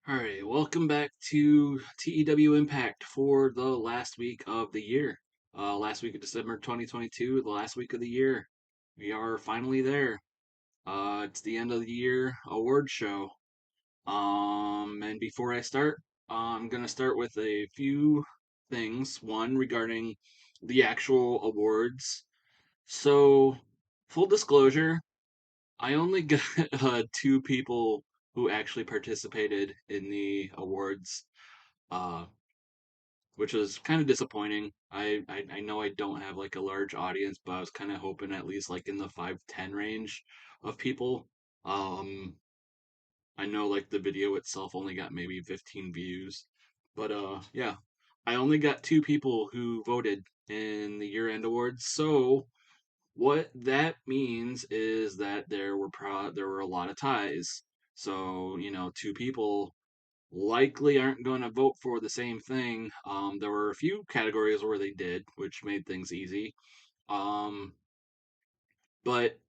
All right, welcome back to TEW Impact for the last week of the year. Last week of December 2022, the last week of the year. We are finally there. It's the end of the year award show. And before I start, I'm gonna start with a few things. One regarding the actual awards. So, full disclosure, I only got two people who actually participated in the awards, uh, which was kind of disappointing. I know I don't have like a large audience, but I was kind of hoping at least like in the 5 to 10 range of people. Um, I know like the video itself only got maybe 15 views, but yeah, I only got two people who voted in the year-end awards. So what that means is that there were a lot of ties. So, two people likely aren't going to vote for the same thing. There were a few categories where they did, which made things easy. Um, but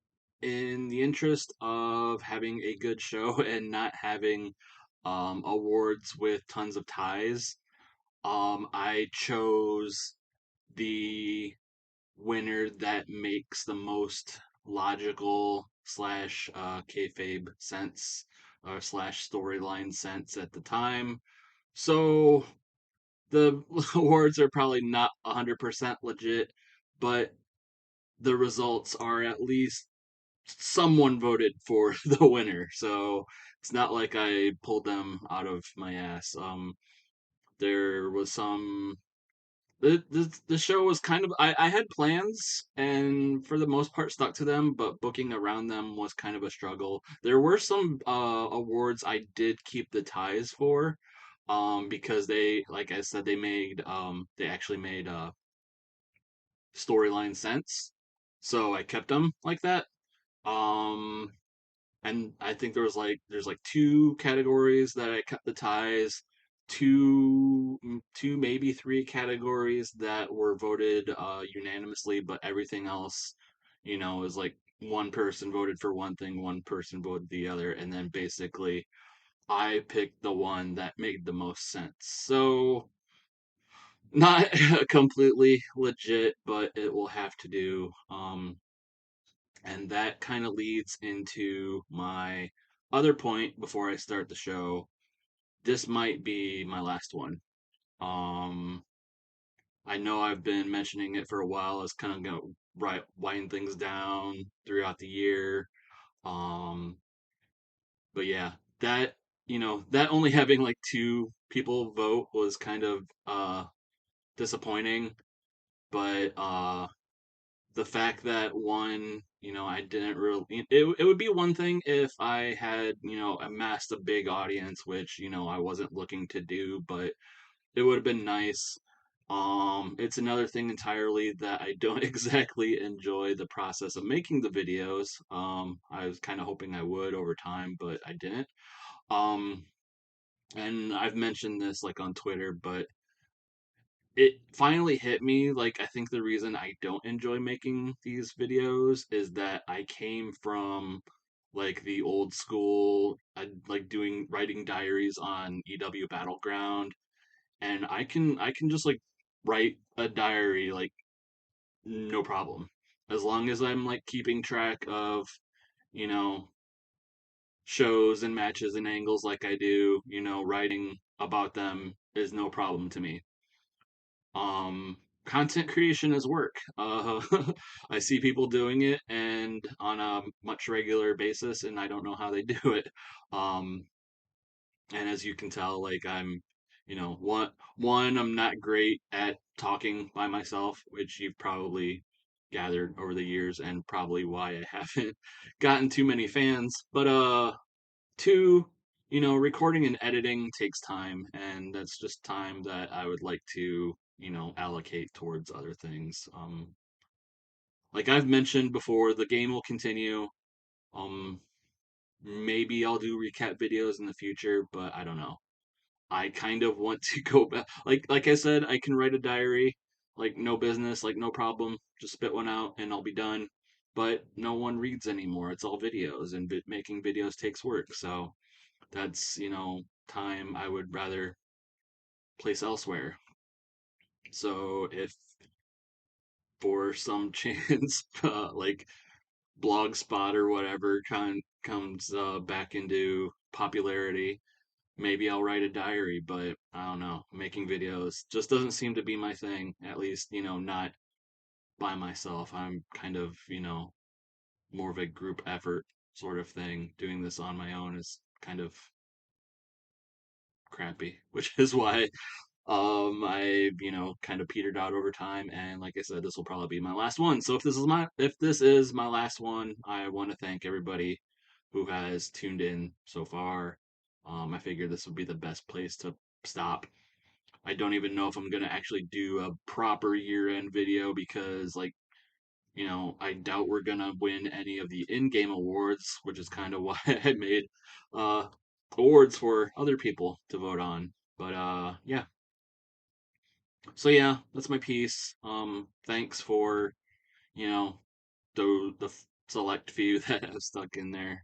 in the interest of having a good show and not having awards with tons of ties, I chose the winner that makes the most logical slash kayfabe sense slash storyline sense at the time. So the awards are probably not 100% legit, but the results are at least someone voted for the winner. So it's not like I pulled them out of my ass. There was some the show was kind of I had plans and for the most part stuck to them, but booking around them was kind of a struggle. There were some awards I did keep the ties for, because they, like I said, they actually made storyline sense. So I kept them like that. Um and I think there's like two categories that I kept the ties, two maybe three categories that were voted unanimously, but everything else, is like one person voted for one thing, one person voted the other, and then basically I picked the one that made the most sense. So not completely legit, but it will have to do. And that kind of leads into my other point before I start the show. This might be my last one. Um, I know I've been mentioning it for a while. It's kind of gonna wind things down throughout the year. Um, but yeah, that that only having like two people vote was kind of disappointing. But the fact that one, I didn't really, it would be one thing if I had, amassed a big audience, which, I wasn't looking to do, but it would have been nice. It's another thing entirely that I don't exactly enjoy the process of making the videos. I was kind of hoping I would over time, but I didn't. Um, and I've mentioned this like on Twitter, but it finally hit me. Like, I think the reason I don't enjoy making these videos is that I came from like the old school, like doing writing diaries on EW Battleground, and I can just like write a diary like no problem, as long as I'm like keeping track of, you know, shows and matches and angles like I do, writing about them is no problem to me. Content creation is work. I see people doing it and on a much regular basis, and I don't know how they do it. Um, and as you can tell, like I'm, I'm not great at talking by myself, which you've probably gathered over the years, and probably why I haven't gotten too many fans. But two, recording and editing takes time, and that's just time that I would like to, allocate towards other things. Like I've mentioned before, the game will continue. Um, Maybe I'll do recap videos in the future, but I don't know. I kind of want to go back. Like I said, I can write a diary, like no business, like no problem. Just spit one out and I'll be done. But no one reads anymore. It's all videos, and making videos takes work. So that's time I would rather place elsewhere. So if for some chance, like Blogspot or whatever comes back into popularity, maybe I'll write a diary. But I don't know. Making videos just doesn't seem to be my thing. At least, not by myself. I'm kind of, more of a group effort sort of thing. Doing this on my own is kind of crappy, which is why I, kind of petered out over time, and like I said, this will probably be my last one. So if this is my last one, I want to thank everybody who has tuned in so far. I figured this would be the best place to stop. I don't even know if I'm gonna actually do a proper year-end video because, like, I doubt we're gonna win any of the in-game awards, which is kind of why I made uh awards for other people to vote on. But yeah. So yeah, that's my piece. Thanks for, you know, the select few that have stuck in there.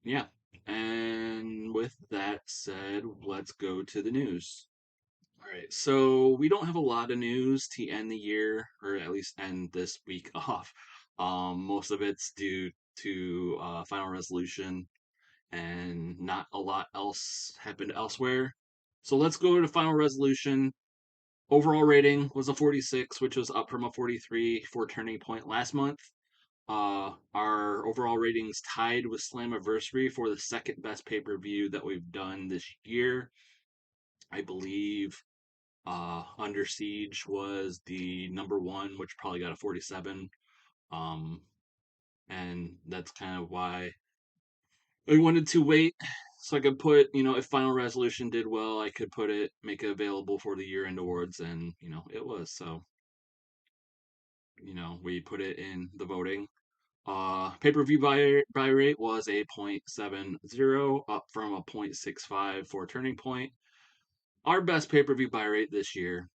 Yeah. And with that said, let's go to the news. All right. So we don't have a lot of news to end the year, or at least end this week off. Most of it's due to final resolution, and not a lot else happened elsewhere. So let's go to final resolution. Overall rating was a 46, which was up from a 43 for Turning Point last month. Our overall ratings tied with Slammiversary for the second best pay per view that we've done this year. I believe Under Siege was the number one, which probably got a 47. Um, and that's kind of why I wanted to wait so I could put, if Final Resolution did well, I could make it available for the year end awards, and, it was. So, we put it in the voting. Pay-per-view buy rate was a 0.70, up from a 0.65 for Turning Point. Our best pay-per-view buy rate this year.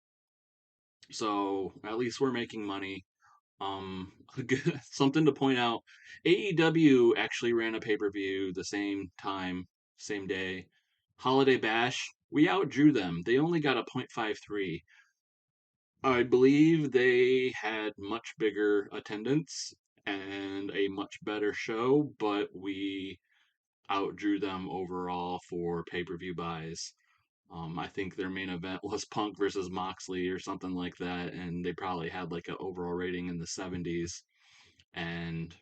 So at least we're making money. Um, Something to point out: AEW actually ran a pay-per-view the same time, same day. Holiday Bash, we outdrew them. They only got a 0.53. I believe they had much bigger attendance and a much better show, but we outdrew them overall for pay-per-view buys. I think their main event was Punk versus Moxley or something like that, and they probably had like an overall rating in the 70s, and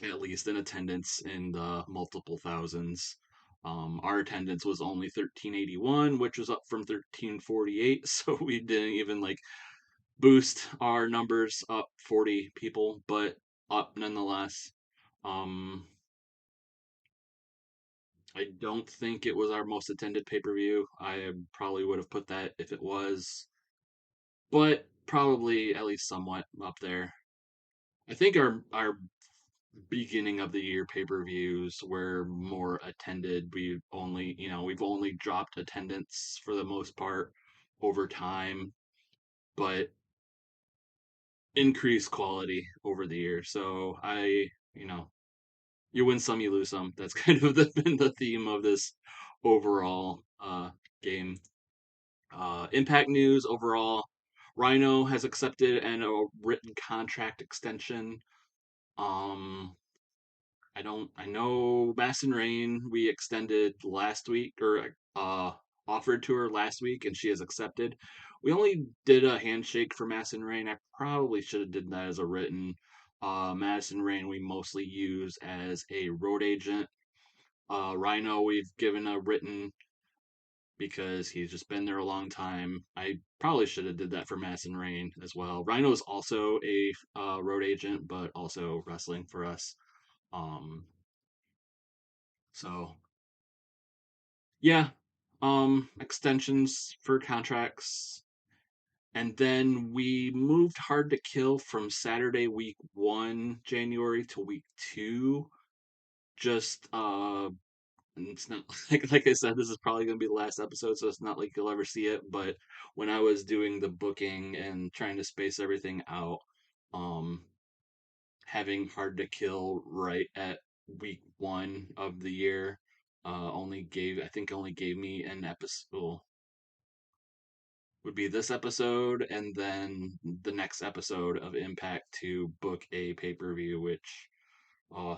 at least in attendance in the multiple thousands. Our attendance was only 1381, which was up from 1348, so we didn't even like boost our numbers up 40 people, but up nonetheless. Um, I don't think it was our most attended pay per view. I probably would have put that if it was, but probably at least somewhat up there. I think our beginning of the year pay per views were more attended. We've only dropped attendance for the most part over time, but increased quality over the year. So you win some, you lose some. That's kind of been the theme of this overall game. Impact news overall: Rhino has accepted a written contract extension. Um, I know Madison Rain we extended last week, or offered to her last week, and she has accepted. We only did a handshake for Madison Rain. I probably should have did that as a written. Madison Rain we mostly use as a road agent. Rhino we've given a written because he's just been there a long time. I probably should have did that for Madison Rain as well. Rhino is also a road agent, but also wrestling for us. Um, so yeah, extensions for contracts. And then we moved Hard to Kill from Saturday week 1 January to week 2. Just it's not like I said, this is probably going to be the last episode, so it's not like you'll ever see it. But when I was doing the booking and trying to space everything out, um, having Hard to Kill right at week 1 of the year only gave me an episode. Well, would be this episode and then the next episode of Impact to book a pay per view, which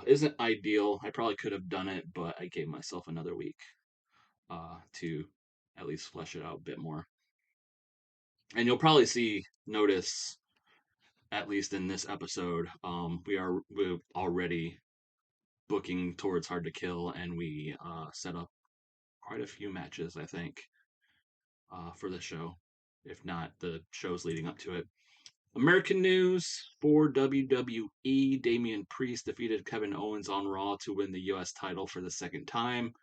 isn't ideal. I probably could have done it, but I gave myself another week to at least flesh it out a bit more. And you'll probably notice, at least in this episode, we're already booking towards Hard to Kill, and we set up quite a few matches, I think, for the show, if not the shows leading up to it. American news for WWE: Damian Priest defeated Kevin Owens on Raw to win the U.S. title for the second time.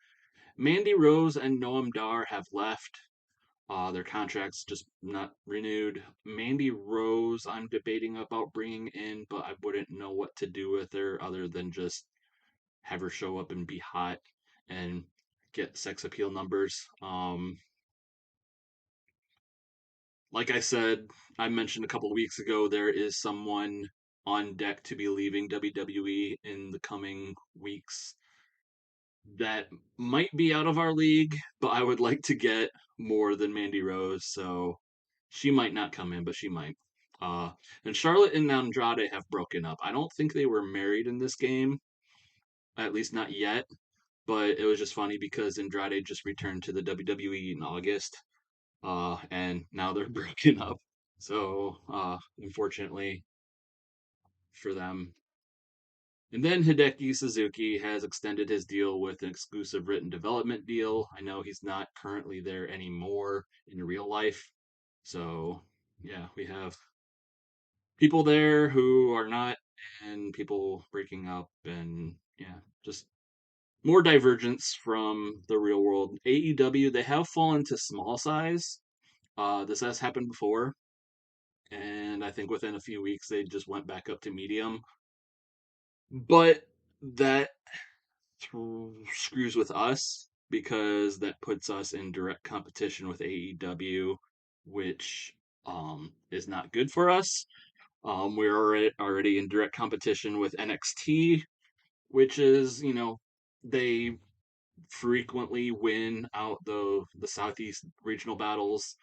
Mandy Rose and Noam Dar have left. Their contracts just not renewed. Mandy Rose, I'm debating about bringing in, but I wouldn't know what to do with her other than just have her show up and be hot and get sex appeal numbers. Like I said, I mentioned a couple of weeks ago, there is someone on deck to be leaving WWE in the coming weeks that might be out of our league, but I would like to get more than Mandy Rose, so she might not come in, but she might. Uh, and Charlotte and Andrade have broken up. I don't think they were married in this game, at least not yet. But it was just funny because Andrade just returned to the WWE in August, and now they're broken up. So, unfortunately for them. And then Hideki Suzuki has extended his deal with an exclusive written development deal. I know he's not currently there anymore in real life. So, yeah, we have people there who are not, and people breaking up, and yeah, just more divergence from the real world. AEW, they have fallen to small size. This has happened before, and I think within a few weeks they just went back up to medium. But that screws with us because that puts us in direct competition with AEW, which is not good for us. We're already in direct competition with NXT, which is, they frequently win out the Southeast regional battles,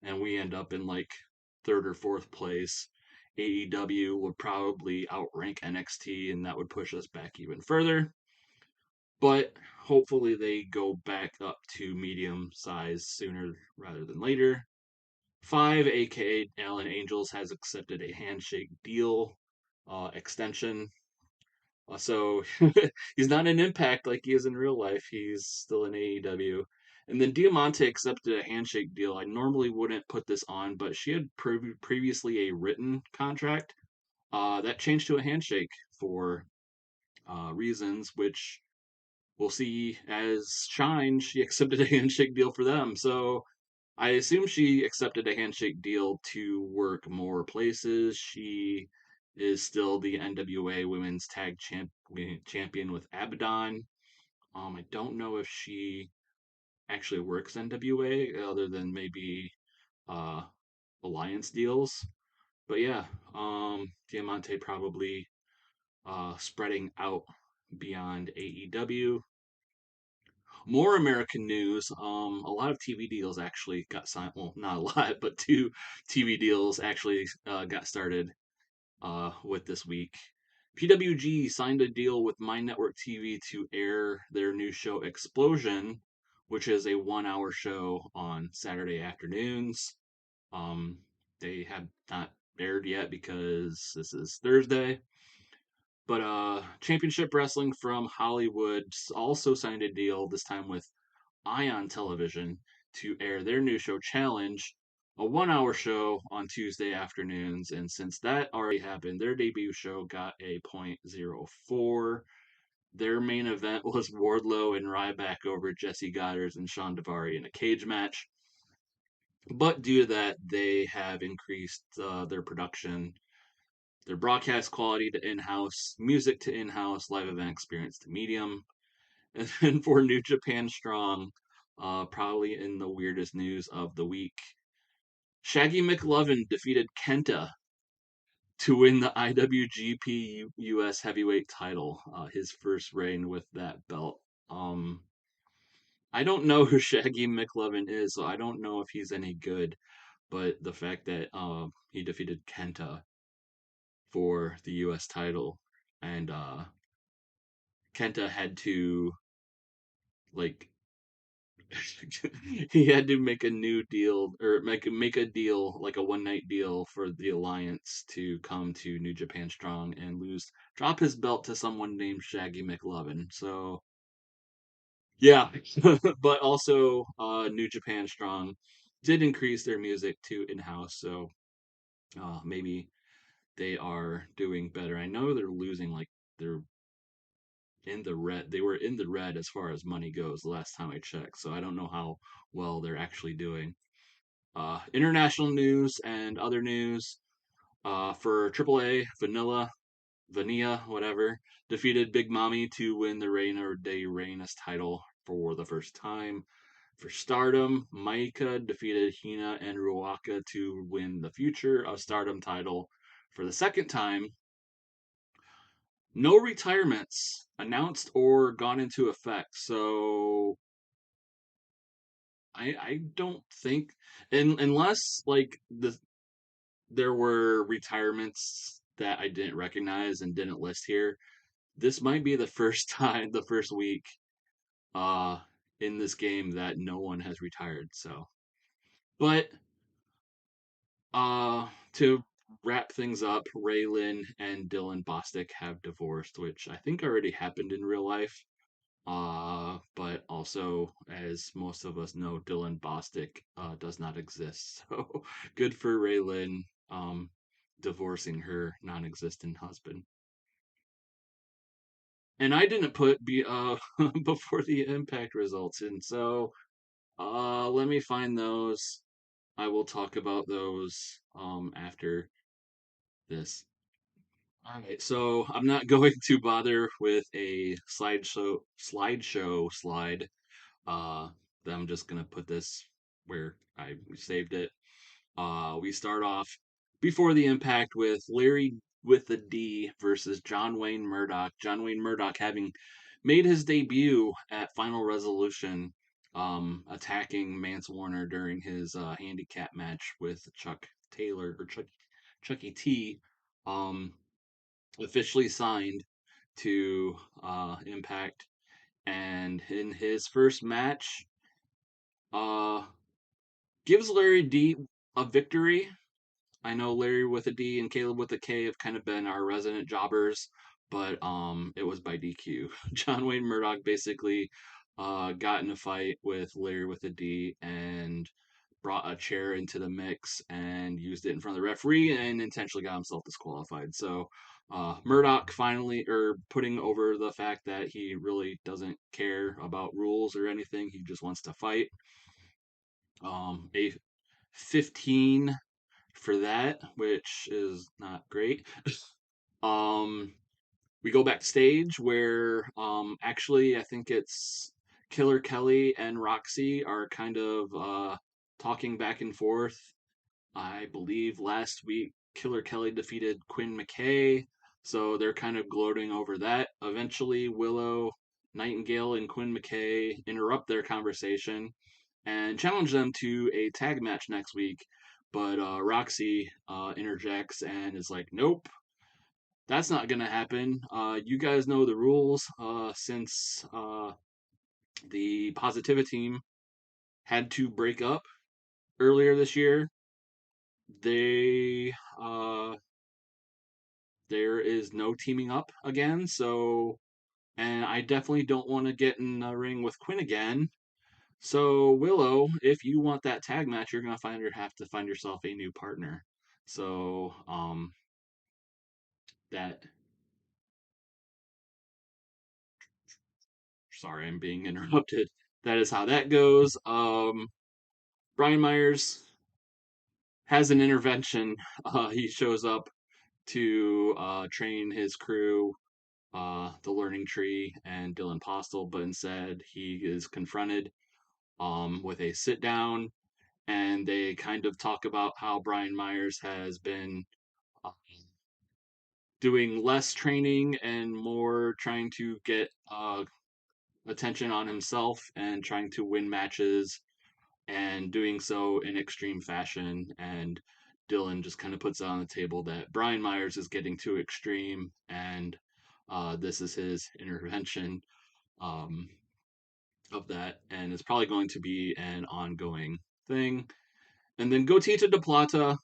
and we end up in like third or fourth place. AEW would probably outrank NXT, and that would push us back even further. But hopefully they go back up to medium size sooner rather than later. Five, aka Allen Angels, has accepted a handshake deal extension. So he's not an Impact like he is in real life. He's still in AEW. And then Diamante accepted a handshake deal. I normally wouldn't put this on, but she had previously a written contract. That changed to a handshake for reasons which we'll see as Shine. She accepted a handshake deal for them. So I assume she accepted a handshake deal to work more places. She is still the NWA Women's Champion with Abaddon. I don't know if she actually works NWA other than maybe uh, alliance deals. But yeah, Diamante probably spreading out beyond AEW. More American news. A lot of TV deals actually got signed. Well, not a lot, but two TV deals actually got started with this week. PWG signed a deal with My Network TV to air their new show Explosion, which is a 1 hour show on Saturday afternoons. Um, they have not aired yet because this is Thursday. But Championship Wrestling from Hollywood also signed a deal, this time with Ion Television, to air their new show Challenge, a 1 hour show on Tuesday afternoons. And since that already happened, their debut show got a .04. Their main event was Wardlow and Ryback over Jesse Goddard and Sean Devari in a cage match. But due to that, they have increased their production, their broadcast quality to in-house, music to in-house, live event experience to medium. And then for New Japan Strong, probably in the weirdest news of the week, Shaggy McLovin defeated Kenta to win the IWGP US Heavyweight title, his first reign with that belt. I don't know who Shaggy McLovin is, so I don't know if he's any good. But the fact that he defeated Kenta for the U.S. title, and Kenta had to like he had to make a new deal or make a deal like a one night deal for the alliance to come to New Japan Strong and lose drop his belt to someone named Shaggy McLovin. So yeah, but also New Japan Strong did increase their music to in house, so maybe they are doing better. I know they're losing like they're in the red. They were in the red as far as money goes the last time I checked, so I don't know how well they're actually doing. International news and other news for AAA, Vanilla, whatever, defeated Big Mommy to win the Reina de Reinas title for the first time. For Stardom, Maika defeated Hina and Ruaka to win the Future of Stardom title for the second time. No retirements announced or gone into effect, so I don't think, unless like there were retirements that I didn't recognize and didn't list here. This might be the first time, the first week, uh, in this game that no one has retired. So, but to wrap things up, Raylan and Dylan Bostic have divorced, which I think already happened in real life. But also, as most of us know, Dylan Bostic does not exist. So good for Raylan divorcing her non-existent husband. And I didn't put before the impact results in, so let me find those. I will talk about those after this. All right, so I'm not going to bother with a slideshow slide. Uh, I'm just gonna put this where I saved it. We start off before the impact with Larry with the D versus John Wayne Murdoch. John Wayne Murdoch having made his debut at Final Resolution, attacking Mance Warner during his handicap match with Chuck Taylor or Chucky T. Um, Officially signed to Impact, and in his first match, uh, gives Larry D a victory. I know Larry with a D and Caleb with a K have kind of been our resident jobbers, but it was by DQ. John Wayne Murdoch basically got in a fight with Larry with a D and brought a chair into the mix and used it in front of the referee and intentionally got himself disqualified. So Murdoch finally, or putting over the fact that he really doesn't care about rules or anything, he just wants to fight. A 15 for that, which is not great. Um, we go backstage where actually I think it's Killer Kelly and Roxy are kind of talking back and forth. I believe last week Killer Kelly defeated Quinn McKay, so they're kind of gloating over that. Eventually, Willow Nightingale and Quinn McKay interrupt their conversation and challenge them to a tag match next week. But Roxy interjects and is like, "Nope, that's not gonna happen. You guys know the rules. Since the Positivity team had to break up earlier this year, they there is no teaming up again. So, and I definitely don't want to get in a ring with Quinn again. So Willow, if you want that tag match, you're gonna have to find yourself a new partner. So that sorry, I'm being interrupted. That is how that goes. Brian Myers has an intervention. He shows up to train his crew, the Learning Tree and Dylan Postel, but instead he is confronted with a sit down, and they kind of talk about how Brian Myers has been uh, doing less training and more trying to get attention on himself and trying to win matches and doing so in extreme fashion. And Dylan just kind of puts it on the table that Brian Myers is getting too extreme, and this is his intervention um, of that, and it's probably going to be an ongoing thing. And then Gotita de Plata,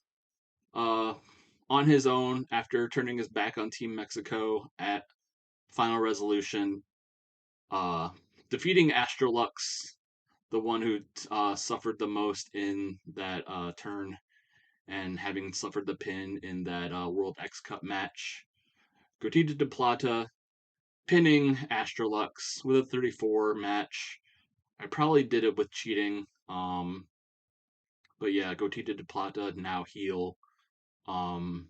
uh, on his own after turning his back on Team Mexico at Final Resolution, uh, defeating Astrolux, the one who suffered the most in that turn, and having suffered the pin in that World X Cup match. Gotita de Plata pinning Astrolux with a 34 match. I probably did it with cheating. But yeah, Gotita de Plata, now heel, um,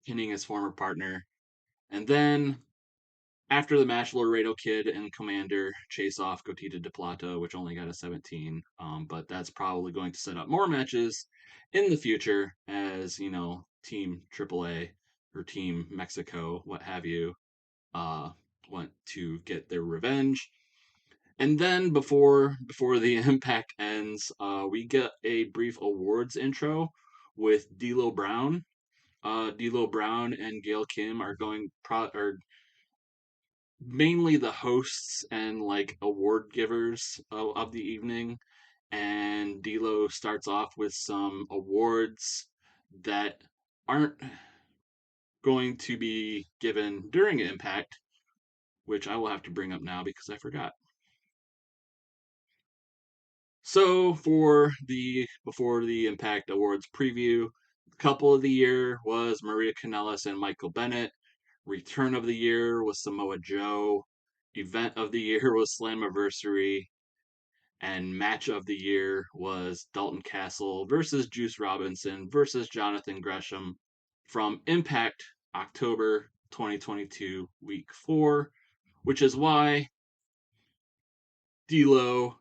pinning his former partner. And then after the match, Laredo Kid and Commander chase off Gotita de Plata, which only got a 17. But that's probably going to set up more matches in the future as, Team AAA or Team Mexico, what have you, uh, want to get their revenge. And then before the impact ends, we get a brief awards intro with D'Lo Brown. D'Lo Brown and Gail Kim are mainly the hosts and like award givers of the evening. And D'Lo starts off with some awards that aren't going to be given during Impact, which I will have to bring up now because I forgot. So for the before the Impact Awards preview, couple of the year was Maria Kanellis and Michael Bennett. Return of the year was Samoa Joe. Event of the year was Slammiversary. And match of the year was Dalton Castle versus Juice Robinson versus Jonathan Gresham from Impact October 2022, week 4, which is why D'Lo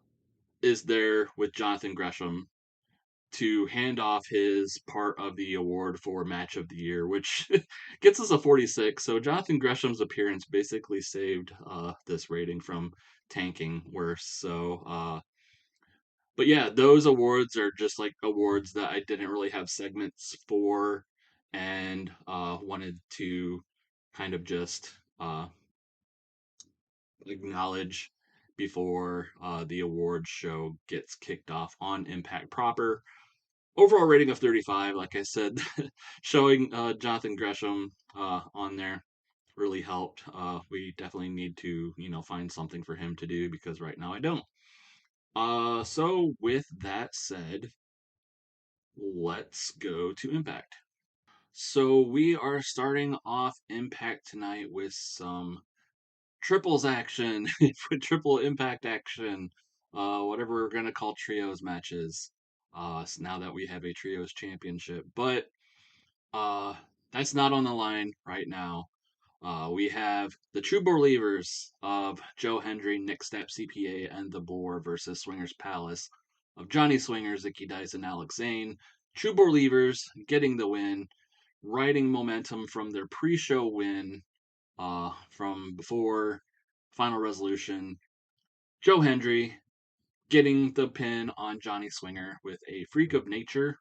is there with Jonathan Gresham to hand off his part of the award for match of the year, which gets us a 46. So Jonathan Gresham's appearance basically saved this rating from tanking worse. But yeah, those awards are just like awards that I didn't really have segments for, and wanted to kind of just acknowledge before the awards show gets kicked off on Impact proper. Overall rating of 35, like I said. Showing Jonathan Gresham on there really helped. We definitely need to, find something for him to do because right now I don't. So with that said, let's go to Impact. So we are starting off Impact tonight with some triples action, triple Impact action, whatever we're gonna call trios matches. So now that we have a trios championship, but uh, that's not on the line right now. We have the True Believers of Joe Hendry, Nick Step CPA, and the Boar versus Swingers Palace of Johnny Swinger, Zicky Dice, and Alex Zane. True Believers getting the win, riding momentum from their pre-show win from before Final Resolution. Joe Hendry getting the pin on Johnny Swinger with a freak of nature.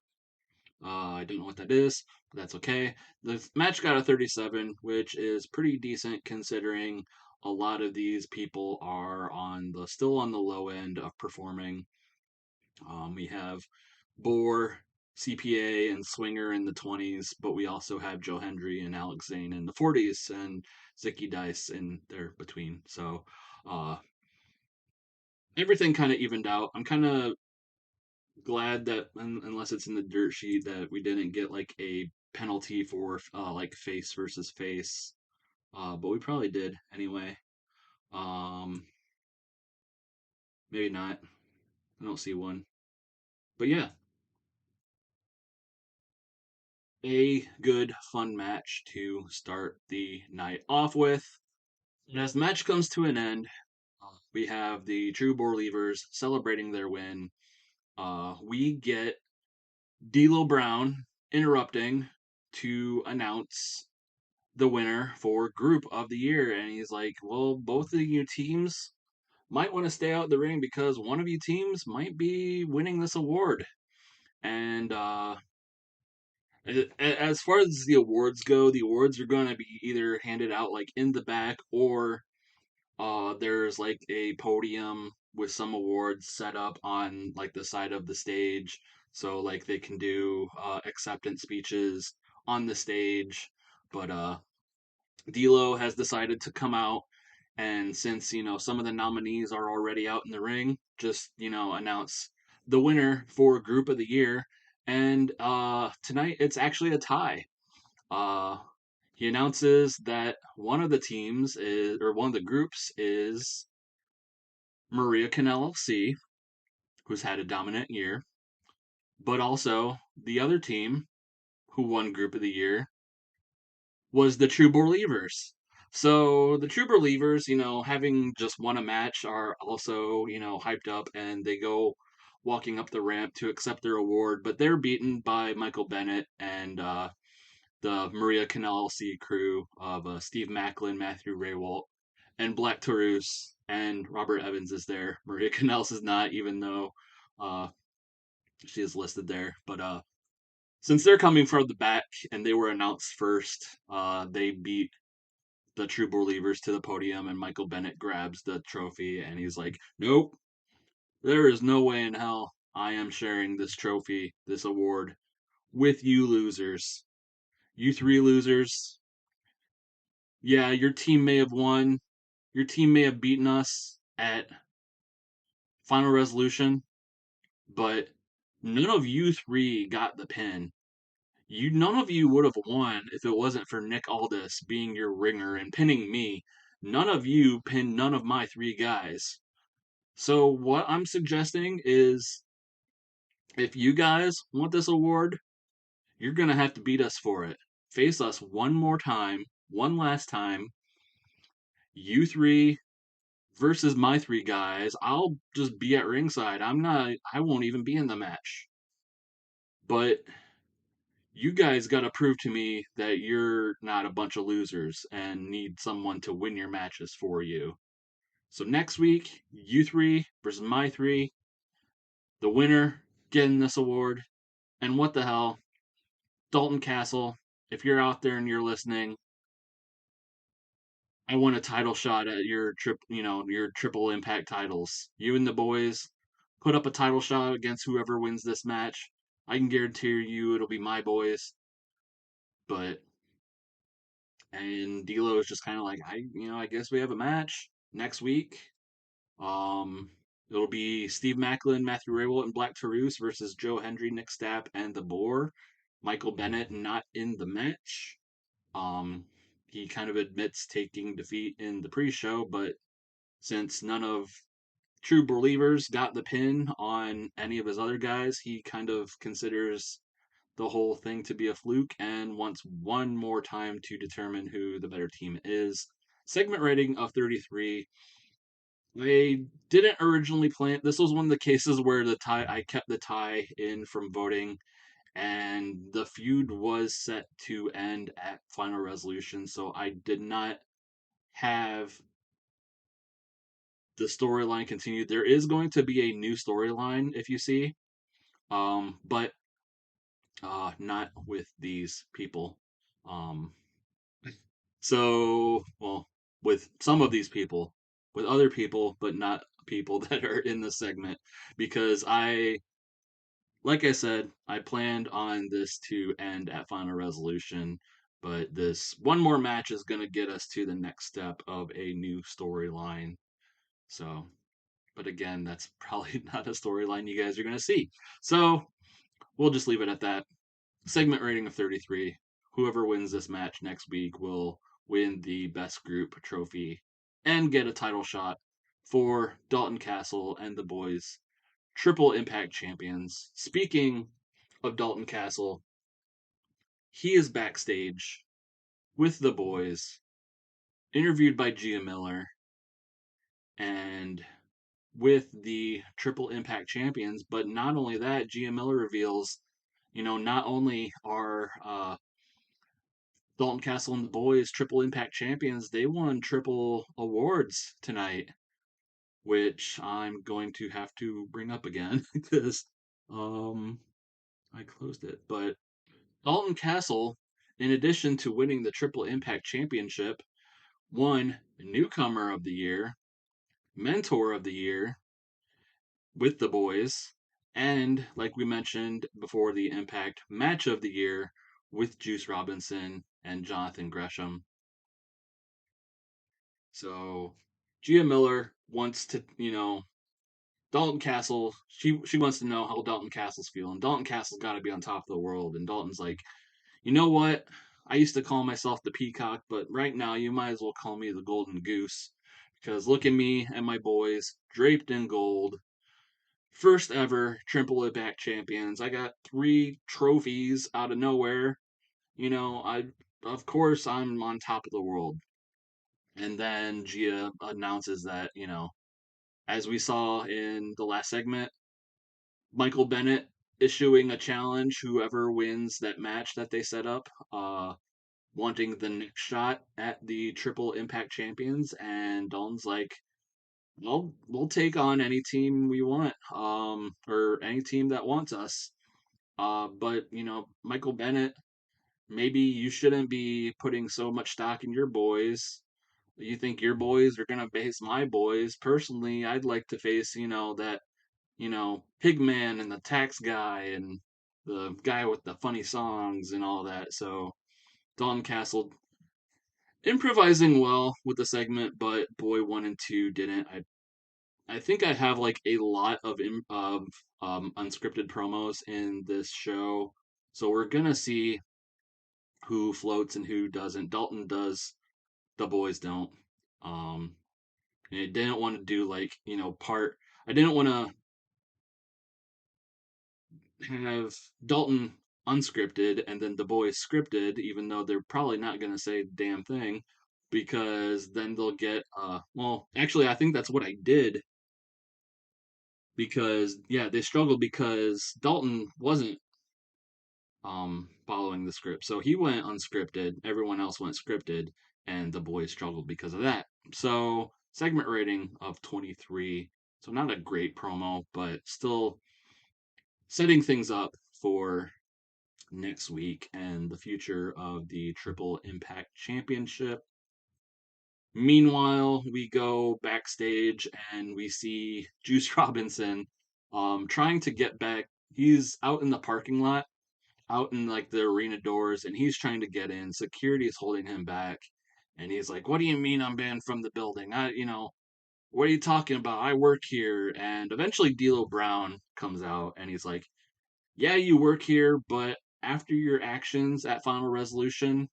I don't know what that is, but that's okay. The match got a 37, which is pretty decent considering a lot of these people are still on the low end of performing. We have Boar, CPA, and Swinger in the 20s, but we also have Joe Hendry and Alex Zane in the 40s and Zicky Dice in there between. So uh, everything kind of evened out. I'm kind of glad that unless it's in the dirt sheet that we didn't get like a penalty for like face versus face, but we probably did anyway. Um, Maybe not. I don't see one, but yeah, a good fun match to start the night off with. And as the match comes to an end, we have the True Believers celebrating their win. We get D'Lo Brown interrupting to announce the winner for group of the year. And he's like, well, both of you teams might want to stay out of the ring because one of you teams might be winning this award. And as far as the awards go, the awards are going to be either handed out like in the back, or there's like a podium with some awards set up on like the side of the stage. So like they can do acceptance speeches on the stage. But D'Lo has decided to come out, and since some of the nominees are already out in the ring, just announce the winner for Group of the Year. And tonight it's actually a tie. Uh, he announces that one of the teams is, or one of the groups is Maria Canelo C, who's had a dominant year, but also the other team who won Group of the Year was the True Believers. So the True Believers, having just won a match, are also, hyped up, and they go walking up the ramp to accept their award, but they're beaten by Michael Bennett and the Maria Canal C crew of Steve Macklin, Matthew Raywalt, and Black Taurus, and Robert Evans is there. Maria Canals is not, even though uh, she is listed there. But since they're coming from the back and they were announced first, they beat the True Believers to the podium, and Michael Bennett grabs the trophy and he's like, "Nope, there is no way in hell I am sharing this trophy, this award, with you losers. You three losers. Yeah, your team may have won. Your team may have beaten us at Final Resolution, but none of you three got the pin. None of you would have won if it wasn't for Nick Aldis being your ringer and pinning me. None of you pinned none of my three guys. So what I'm suggesting is, if you guys want this award, you're gonna have to beat us for it. Face us one more time, one last time. You three versus my three guys. I'll just be at ringside. I won't even be in the match. But you guys got to prove to me that you're not a bunch of losers and need someone to win your matches for you. So next week, you three versus my three, the winner getting this award. And what the hell, Dalton Castle, if you're out there and you're listening, I want a title shot at your triple impact titles. You and the boys put up a title shot against whoever wins this match. I can guarantee you it'll be my boys. But and D'Lo is just kind of like, I guess we have a match next week. Um, it'll be Steve Macklin, Matthew Raywalt, and Black Taurus versus Joe Hendry, Nick Stapp, and the Boar. Michael Bennett not in the match. Um, he kind of admits taking defeat in the pre-show, but since none of True Believers got the pin on any of his other guys, he kind of considers the whole thing to be a fluke and wants one more time to determine who the better team is. Segment rating of 33. They didn't originally plan. This was one of the cases where I kept the tie in from voting, and the feud was set to end at Final Resolution, so I did not have the storyline continued. There is going to be a new storyline, if you see, but not with these people. Um, well, with some of these people, with other people, but not people that are in the segment, because like I said, I planned on this to end at Final Resolution, but this one more match is going to get us to the next step of a new storyline. So, but again, that's probably not a storyline you guys are going to see. So, we'll just leave it at that. Segment rating of 33. Whoever wins this match next week will win the best group trophy and get a title shot for Dalton Castle and the boys, triple impact champions. Speaking of Dalton Castle, he is backstage with the boys, interviewed by Gia Miller, and with the triple impact champions. But not only that, Gia Miller reveals, not only are Dalton Castle and the boys, triple Impact champions, they won triple awards tonight, which I'm going to have to bring up again because um, I closed it. But Dalton Castle, in addition to winning the triple Impact championship, won Newcomer of the Year, Mentor of the Year with the boys, and like we mentioned before, the Impact Match of the Year with Juice Robinson and Jonathan Gresham. So Gia Miller wants to, Dalton Castle. She wants to know how Dalton Castle's feeling. Dalton Castle's got to be on top of the world, and Dalton's like, you know what? I used to call myself the Peacock, but right now you might as well call me the Golden Goose, because look at me and my boys draped in gold. First ever triple impact champions. I got 3 trophies out of nowhere. I of course I'm on top of the world. And then Gia announces that, as we saw in the last segment, Michael Bennett issuing a challenge, whoever wins that match that they set up, wanting the next shot at the triple impact champions. And Dalton's like, well, we'll take on any team we want, or any team that wants us. But Michael Bennett, maybe you shouldn't be putting so much stock in your boys. You think your boys are gonna face my boys? Personally, I'd like to face, that, Pigman and the tax guy and the guy with the funny songs and all that. So Don Castle improvising well with the segment, but boy 1 and 2 didn't. I think I have like a lot of unscripted promos in this show, so we're gonna see who floats and who doesn't. Dalton does, the boys don't. Um, and I didn't want to do like part. I didn't want to have Dalton unscripted and then the boys scripted, even though they're probably not gonna say a damn thing, because then they'll get well, actually I think that's what I did, because yeah, they struggled because Dalton wasn't following the script. So he went unscripted, everyone else went scripted, and the boys struggled because of that. So segment rating of 23. So not a great promo, but still setting things up for next week and the future of the Triple Impact Championship. Meanwhile, we go backstage and we see Juice Robinson trying to get back. He's out in the parking lot, out in like the arena doors, and he's trying to get in. Security is holding him back. And he's like, "What do you mean I'm banned from the building? What are you talking about? I work here." And eventually D'Lo Brown comes out and he's like, "Yeah, you work here, but after your actions at Final Resolution,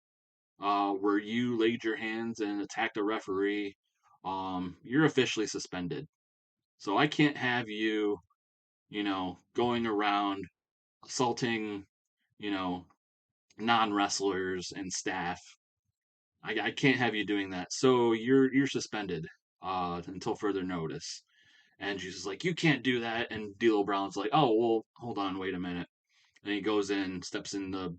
where you laid your hands and attacked a referee, you're officially suspended. So I can't have you, going around assaulting, you know, non-wrestlers and staff. I can't have you doing that. So you're suspended until further notice." And Jesus is like, "You can't do that." And D'Lo Brown's like, "Oh, well, hold on, wait a minute." And he goes in, steps in the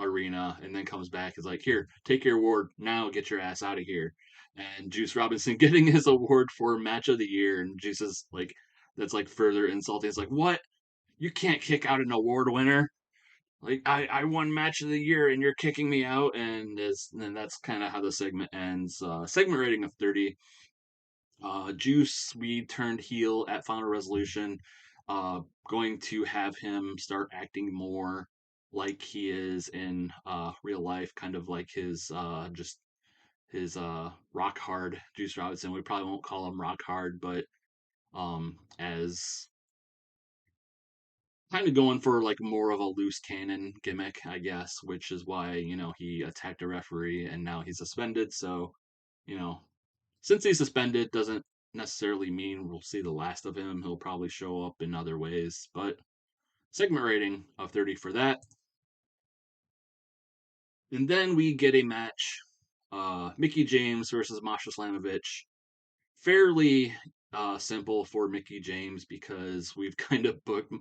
arena, and then comes back. Is like, "Here, take your award. Now get your ass out of here." And Juice Robinson getting his award for match of the year, and Juice is like, that's like further insulting. It's like, what? You can't kick out an award winner. Like I won match of the year, and you're kicking me out. And that's kind of how the segment ends. Segment rating of 30. Juice, we turned heel at Final Resolution. Going to have him start acting more like he is in real life, kind of like his just his rock hard Juice Robinson. We probably won't call him rock hard, but as kind of going for like more of a loose cannon gimmick, I guess, which is why he attacked a referee and now he's suspended. So you know since he's suspended doesn't necessarily mean we'll see the last of him. He'll probably show up in other ways, but segment rating of 30 for that. And then we get a match, Mickey James versus Masha Slamovich. Fairly simple for Mickey James because we've kind of booked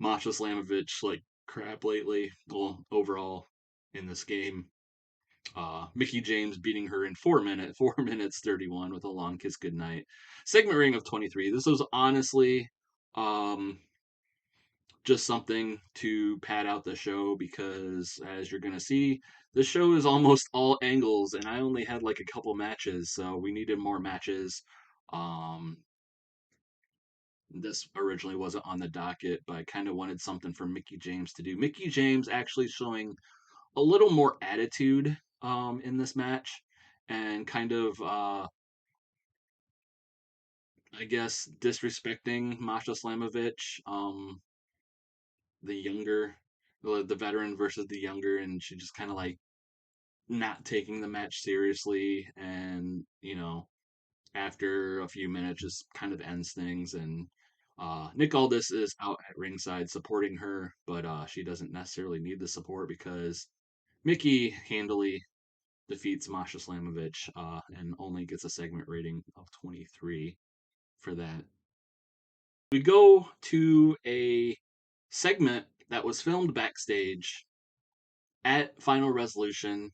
Masha Slamovich like crap lately. Well, overall in this game. Mickey James beating her in 4 minutes 31 with a long kiss goodnight. Segment ring of 23. This was honestly um, just something to pad out the show because, as you're gonna see, the show is almost all angles, and I only had like a couple matches, so we needed more matches. Um, this originally wasn't on the docket, but I kind of wanted something for Mickey James to do. Mickey James actually showing a little more attitude in this match and kind of I guess disrespecting Masha Slamovich, the younger, the veteran versus the younger, and she just kind of like not taking the match seriously, and after a few minutes just kind of ends things. And Nick Aldis is out at ringside supporting her, but she doesn't necessarily need the support because Mickey handily defeats Masha Slamovich and only gets a segment rating of 23 for that. We go to a segment that was filmed backstage at Final Resolution.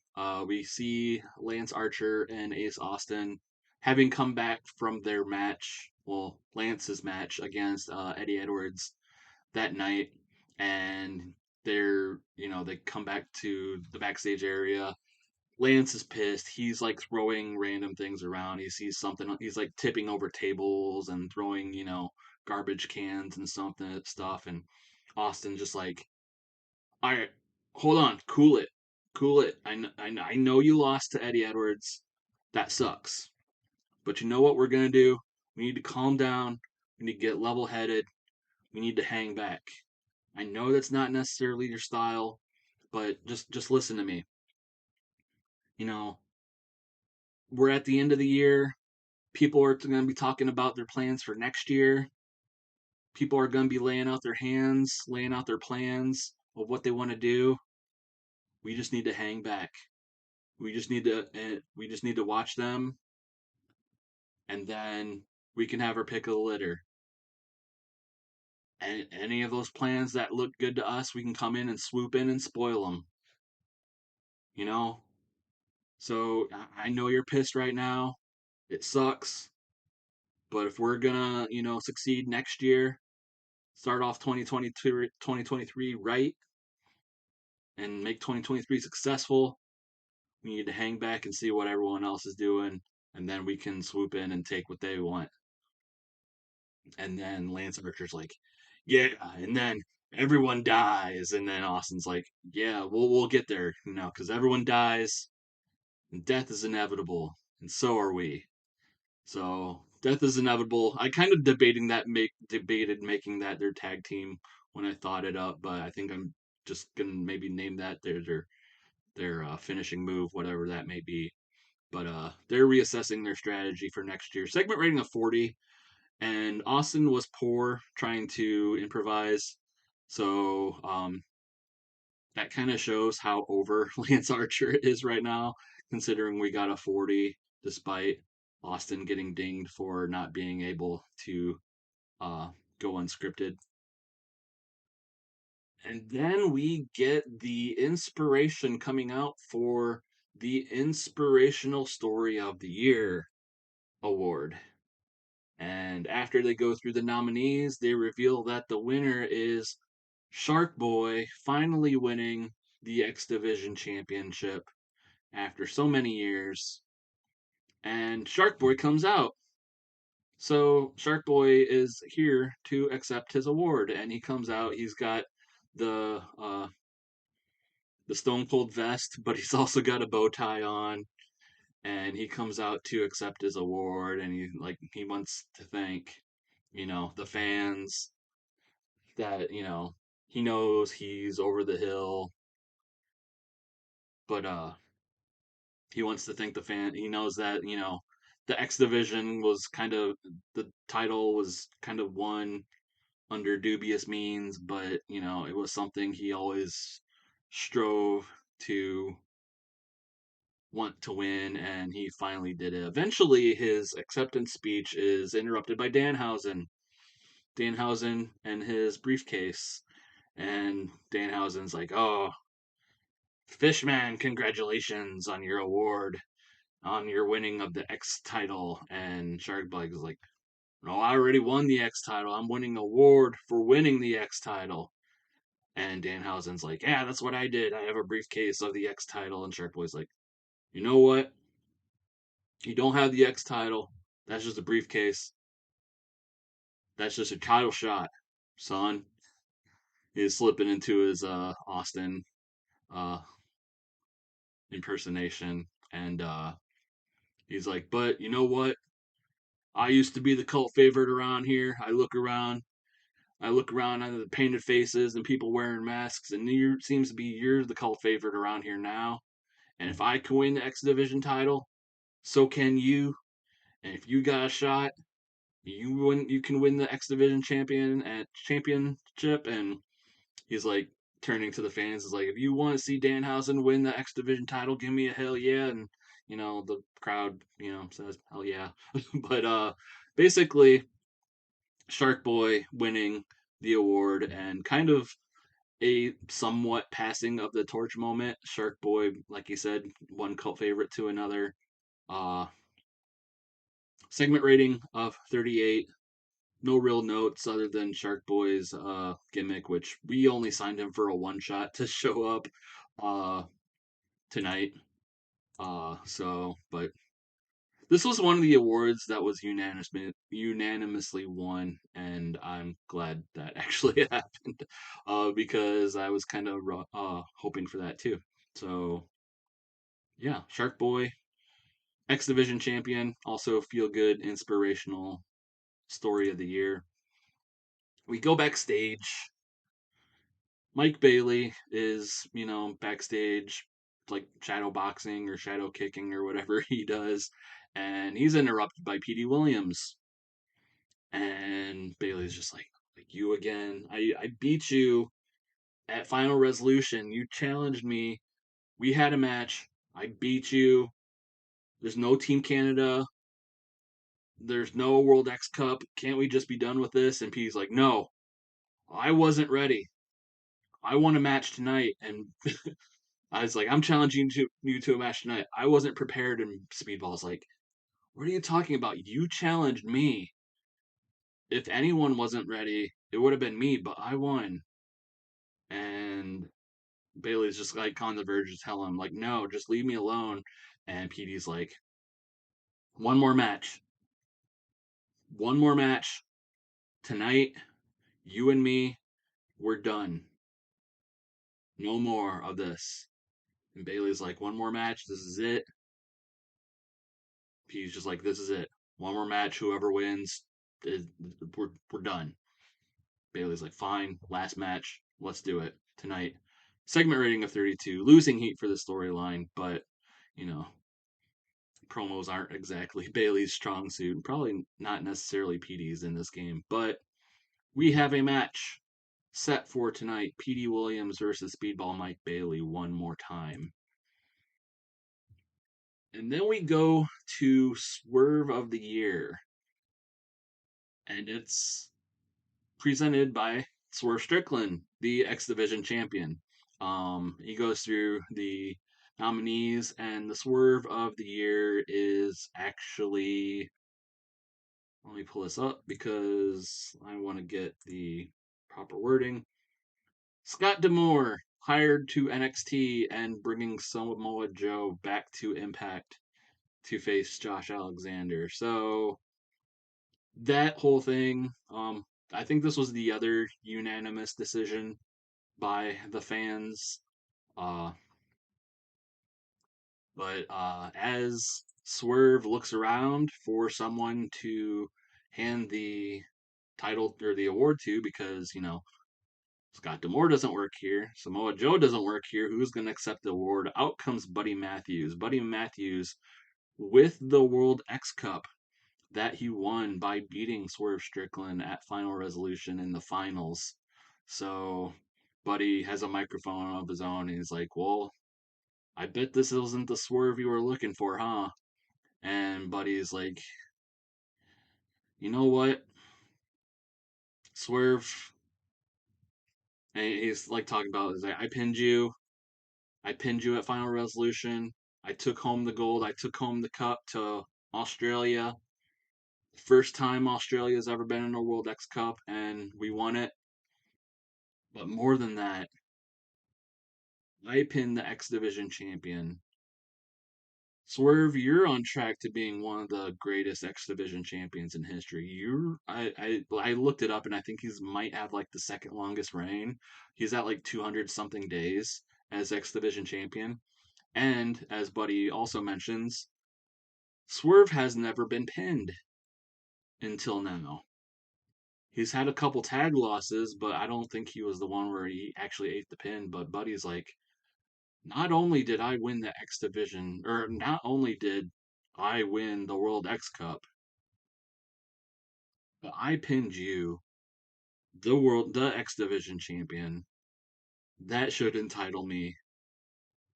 We see Lance Archer and Ace Austin having come back from their match, well, Lance's match against Eddie Edwards that night, and they come back to the backstage area. Lance is pissed. He's like throwing random things around. He sees something. He's like tipping over tables and throwing, garbage cans and something stuff. And Austin just like, all right, hold on, cool it, cool it. I know you lost to Eddie Edwards. That sucks. But you know what we're gonna do? We need to calm down. We need to get level headed. We need to hang back. I know that's not necessarily your style, but just listen to me. You know, we're at the end of the year. People are going to be talking about their plans for next year. People are going to be laying out their hands, laying out their plans of what they want to do. We just need to hang back. We just need to watch them, and then we can have our pick of the litter. And any of those plans that look good to us, we can come in and swoop in and spoil them. You know. So I know you're pissed right now. It sucks, but if we're gonna, succeed next year, start off 2022, 2023 right, and make 2023 successful, we need to hang back and see what everyone else is doing, and then we can swoop in and take what they want. And then Lance Archer's like, yeah, and then everyone dies, and then Austin's like, yeah, we'll get there, because everyone dies, and death is inevitable, and so are we. So death is inevitable. I kind of debated making that their tag team when I thought it up, but I think I'm just gonna maybe name that their finishing move, whatever that may be. But they're reassessing their strategy for next year. Segment rating of 40, and Austin was poor trying to improvise, so that kind of shows how over Lance Archer is right now, considering we got a 40 despite Austin getting dinged for not being able to uh, go unscripted. And then we get the inspiration coming out for the Inspirational Story of the Year award. And after they go through the nominees, they reveal that the winner is Shark Boy, finally winning the X Division Championship after so many years. And Shark Boy comes out. So Shark Boy is here to accept his award, and he comes out. He's got the the Stone Cold vest, but he's also got a bow tie on, and he comes out to accept his award, and he wants to thank, the fans that, he knows he's over the hill, but he wants to thank the fan. He knows that, the X Division was the title was kind of won under dubious means, but it was something he always strove to want to win, and he finally did it. Eventually, his acceptance speech is interrupted by Danhausen. Danhausen and his briefcase, and Danhausen's like, "Oh, Fishman, congratulations on your award, on your winning of the X title. And Sharkbug is like, no, I already won the X title. I'm winning an award for winning the X title. And Danhausen's like, yeah, that's what I did. I have a briefcase of the X title. And Sharkboy's like, you know what? You don't have the X title. That's just a briefcase. That's just a title shot, son. He's slipping into his Austin uh, impersonation. And he's like, but you know what? I used to be the cult favorite around here. I look around at the painted faces and people wearing masks, and you seems to be you're the cult favorite around here now. And if I can win the X Division title, so can you. And if you got a shot, you can win the X Division championship. And he's like turning to the fans, is like, if you want to see Danhausen win the X Division title, give me a hell yeah. And the crowd, says hell yeah. But basically Shark Boy winning the award and kind of a somewhat passing of the torch moment. Shark Boy, like you said, one cult favorite to another. Uh, segment rating of 38. No real notes other than Shark Boy's gimmick, which we only signed him for a one shot to show up uh, tonight. But this was one of the awards that was unanimously won, and I'm glad that actually happened because I was kind of hoping for that too. So yeah, Shark Boy, X Division champion, also feel good, inspirational story of the year. We go backstage. Mike Bailey is, backstage, like shadow boxing or shadow kicking or whatever he does, and he's interrupted by Petey Williams. And Bailey's just like you again. I beat you at Final Resolution. You challenged me. We had a match. I beat you. There's no Team Canada. There's no World X Cup. Can't we just be done with this? And Petey's like, no, I wasn't ready. I want a match tonight. And I was like, I'm challenging you to a match tonight. I wasn't prepared. And Speedball's like, what are you talking about? You challenged me. If anyone wasn't ready, it would have been me, but I won. And Bailey's just like on the verge of telling him, like, no, just leave me alone. And Petey's like, one more match. One more match. Tonight, you and me, we're done. No more of this. And Bailey's like, one more match. This is it. Petey's just like, this is it. One more match. Whoever wins, we're done. Bailey's like, fine. Last match. Let's do it tonight. Segment rating of 32. Losing heat for the storyline, but, you know, promos aren't exactly Bailey's strong suit. Probably not necessarily Petey's in this game, but we have a match set for tonight. Petey Williams versus Speedball Mike Bailey one more time. And then we go to Swerve of the Year. And it's presented by Swerve Strickland, the X Division champion. He goes through the nominees, and the Swerve of the Year is actually, let me pull this up because I want to get the proper wording. Scott D'Amore, hired to NXT and bringing Samoa Joe back to Impact to face Josh Alexander. So that whole thing, I think this was the other unanimous decision by the fans. Uh, but as Swerve looks around for someone to hand the title or the award to, because Scott D'Amore doesn't work here, Samoa Joe doesn't work here. Who's going to accept the award? Out comes Buddy Matthews. Buddy Matthews with the World X Cup that he won by beating Swerve Strickland at Final Resolution in the finals. So Buddy has a microphone of his own, and he's like, well, I bet this isn't the Swerve you were looking for, huh? And Buddy's like, you know what? Swerve, and he's like talking about, he's like, I pinned you. I pinned you at Final Resolution. I took home the gold. I took home the cup to Australia. First time Australia's ever been in a World X Cup, and we won it. But more than that, I pinned the X Division champion. Swerve, you're on track to being one of the greatest X Division champions in history. I looked it up and I think he's might have like the second longest reign. He's at like 200 something days as X Division champion. And as Buddy also mentions, Swerve has never been pinned until now. He's had a couple tag losses, but I don't think he was the one where he actually ate the pin. But Buddy's like, not only did I win the X Division, or not only did I win the World X Cup, but I pinned you, the X Division champion. That should entitle me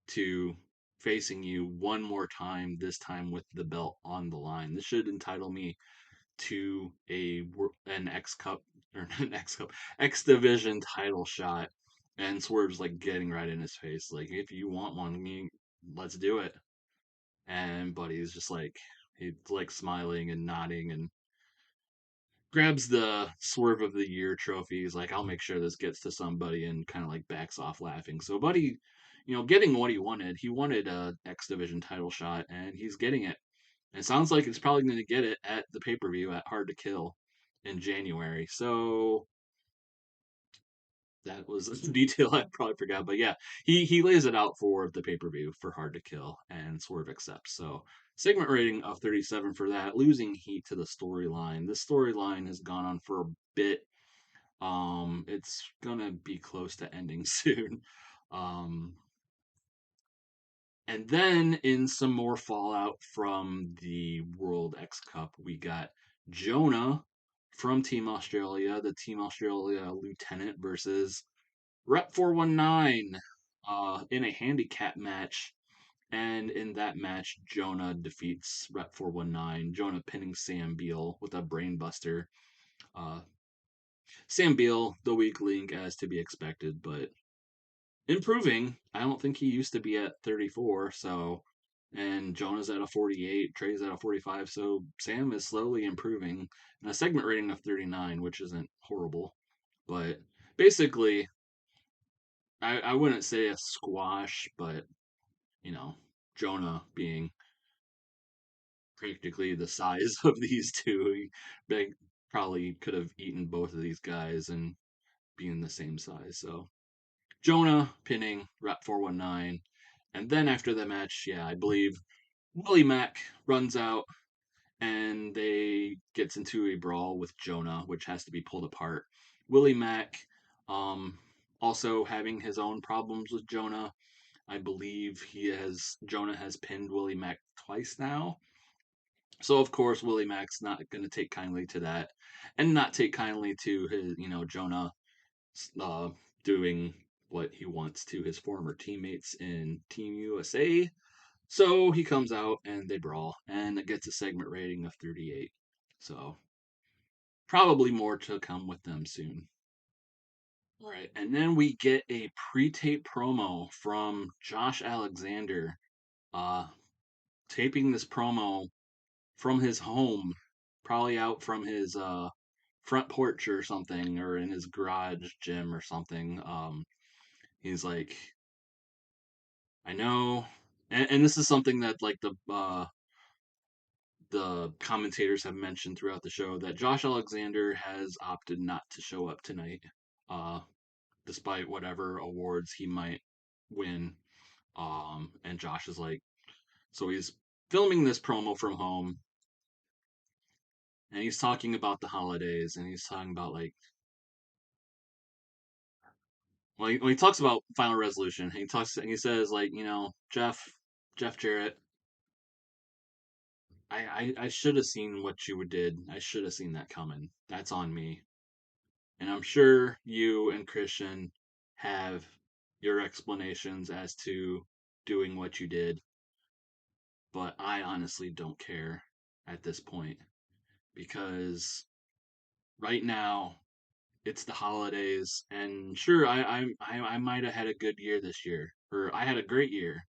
to facing you one more time, this time with the belt on the line. This should entitle me to an X Cup or an X Cup X Division title shot. And Swerve's like getting right in his face, like if you want one, me, let's do it. And Buddy's just like he's like smiling and nodding and grabs the Swerve of the Year trophy. He's like, I'll make sure this gets to somebody, and kind of like backs off laughing. So Buddy, getting what he wanted. He wanted a X Division title shot, and he's getting it. And it sounds like it's probably going to get it at the pay per view at Hard to Kill in January. So that was a detail I probably forgot. But yeah, he lays it out for the pay per view for Hard to Kill, and Swerve accepts. So segment rating of 37 for that, losing heat to the storyline. This storyline has gone on for a bit. It's gonna be close to ending soon. Um, and then in some more fallout from the World X Cup, we got Jonah from Team Australia, the Team Australia lieutenant, versus Rep 419 in a handicap match. And in that match, Jonah defeats Rep 419, Jonah pinning Sam Beal with a brainbuster. Uh, Sam Beal, the weak link, as to be expected, but improving. I don't think he used to be at 34, so and Jonah's at a 48, Trey's at a 45, so Sam is slowly improving. And a segment rating of 39, which isn't horrible, but basically I wouldn't say a squash, but you know, Jonah being practically the size of these two, they probably could have eaten both of these guys and being the same size. So Jonah pinning Rep 419. And then after the match, yeah, I believe Willie Mack runs out and they gets into a brawl with Jonah, which has to be pulled apart. Willie Mack um, also having his own problems with Jonah. I believe Jonah has pinned Willie Mack twice now. So of course Willie Mack's not going to take kindly to that, and not take kindly to his Jonah uh, doing what he wants to his former teammates in Team USA. So he comes out and they brawl, and it gets a segment rating of 38. So probably more to come with them soon. All right, and then we get a pre-tape promo from Josh Alexander, uh, taping this promo from his home, probably out from his front porch or something, or in his garage gym or something. He's like, I know, and this is something that like the commentators have mentioned throughout the show, that Josh Alexander has opted not to show up tonight, uh, despite whatever awards he might win. And Josh is like, so he's filming this promo from home, and he's talking about the holidays, and he's talking about like, well, when he talks about Final Resolution, he says like, Jeff Jarrett, I should have seen what you did. I should have seen that coming. That's on me. And I'm sure you and Christian have your explanations as to doing what you did, but I honestly don't care at this point, because right now it's the holidays, and sure, I might have had a good year this year, or I had a great year.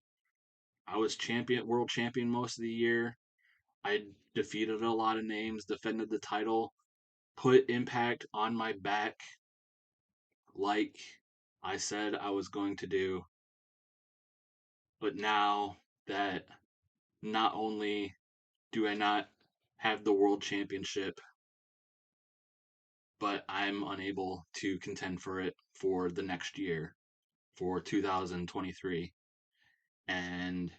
I was world champion most of the year. I defeated a lot of names, defended the title, put Impact on my back like I said I was going to do. But now that not only do I not have the world championship, but I'm unable to contend for it for the next year, for 2023. And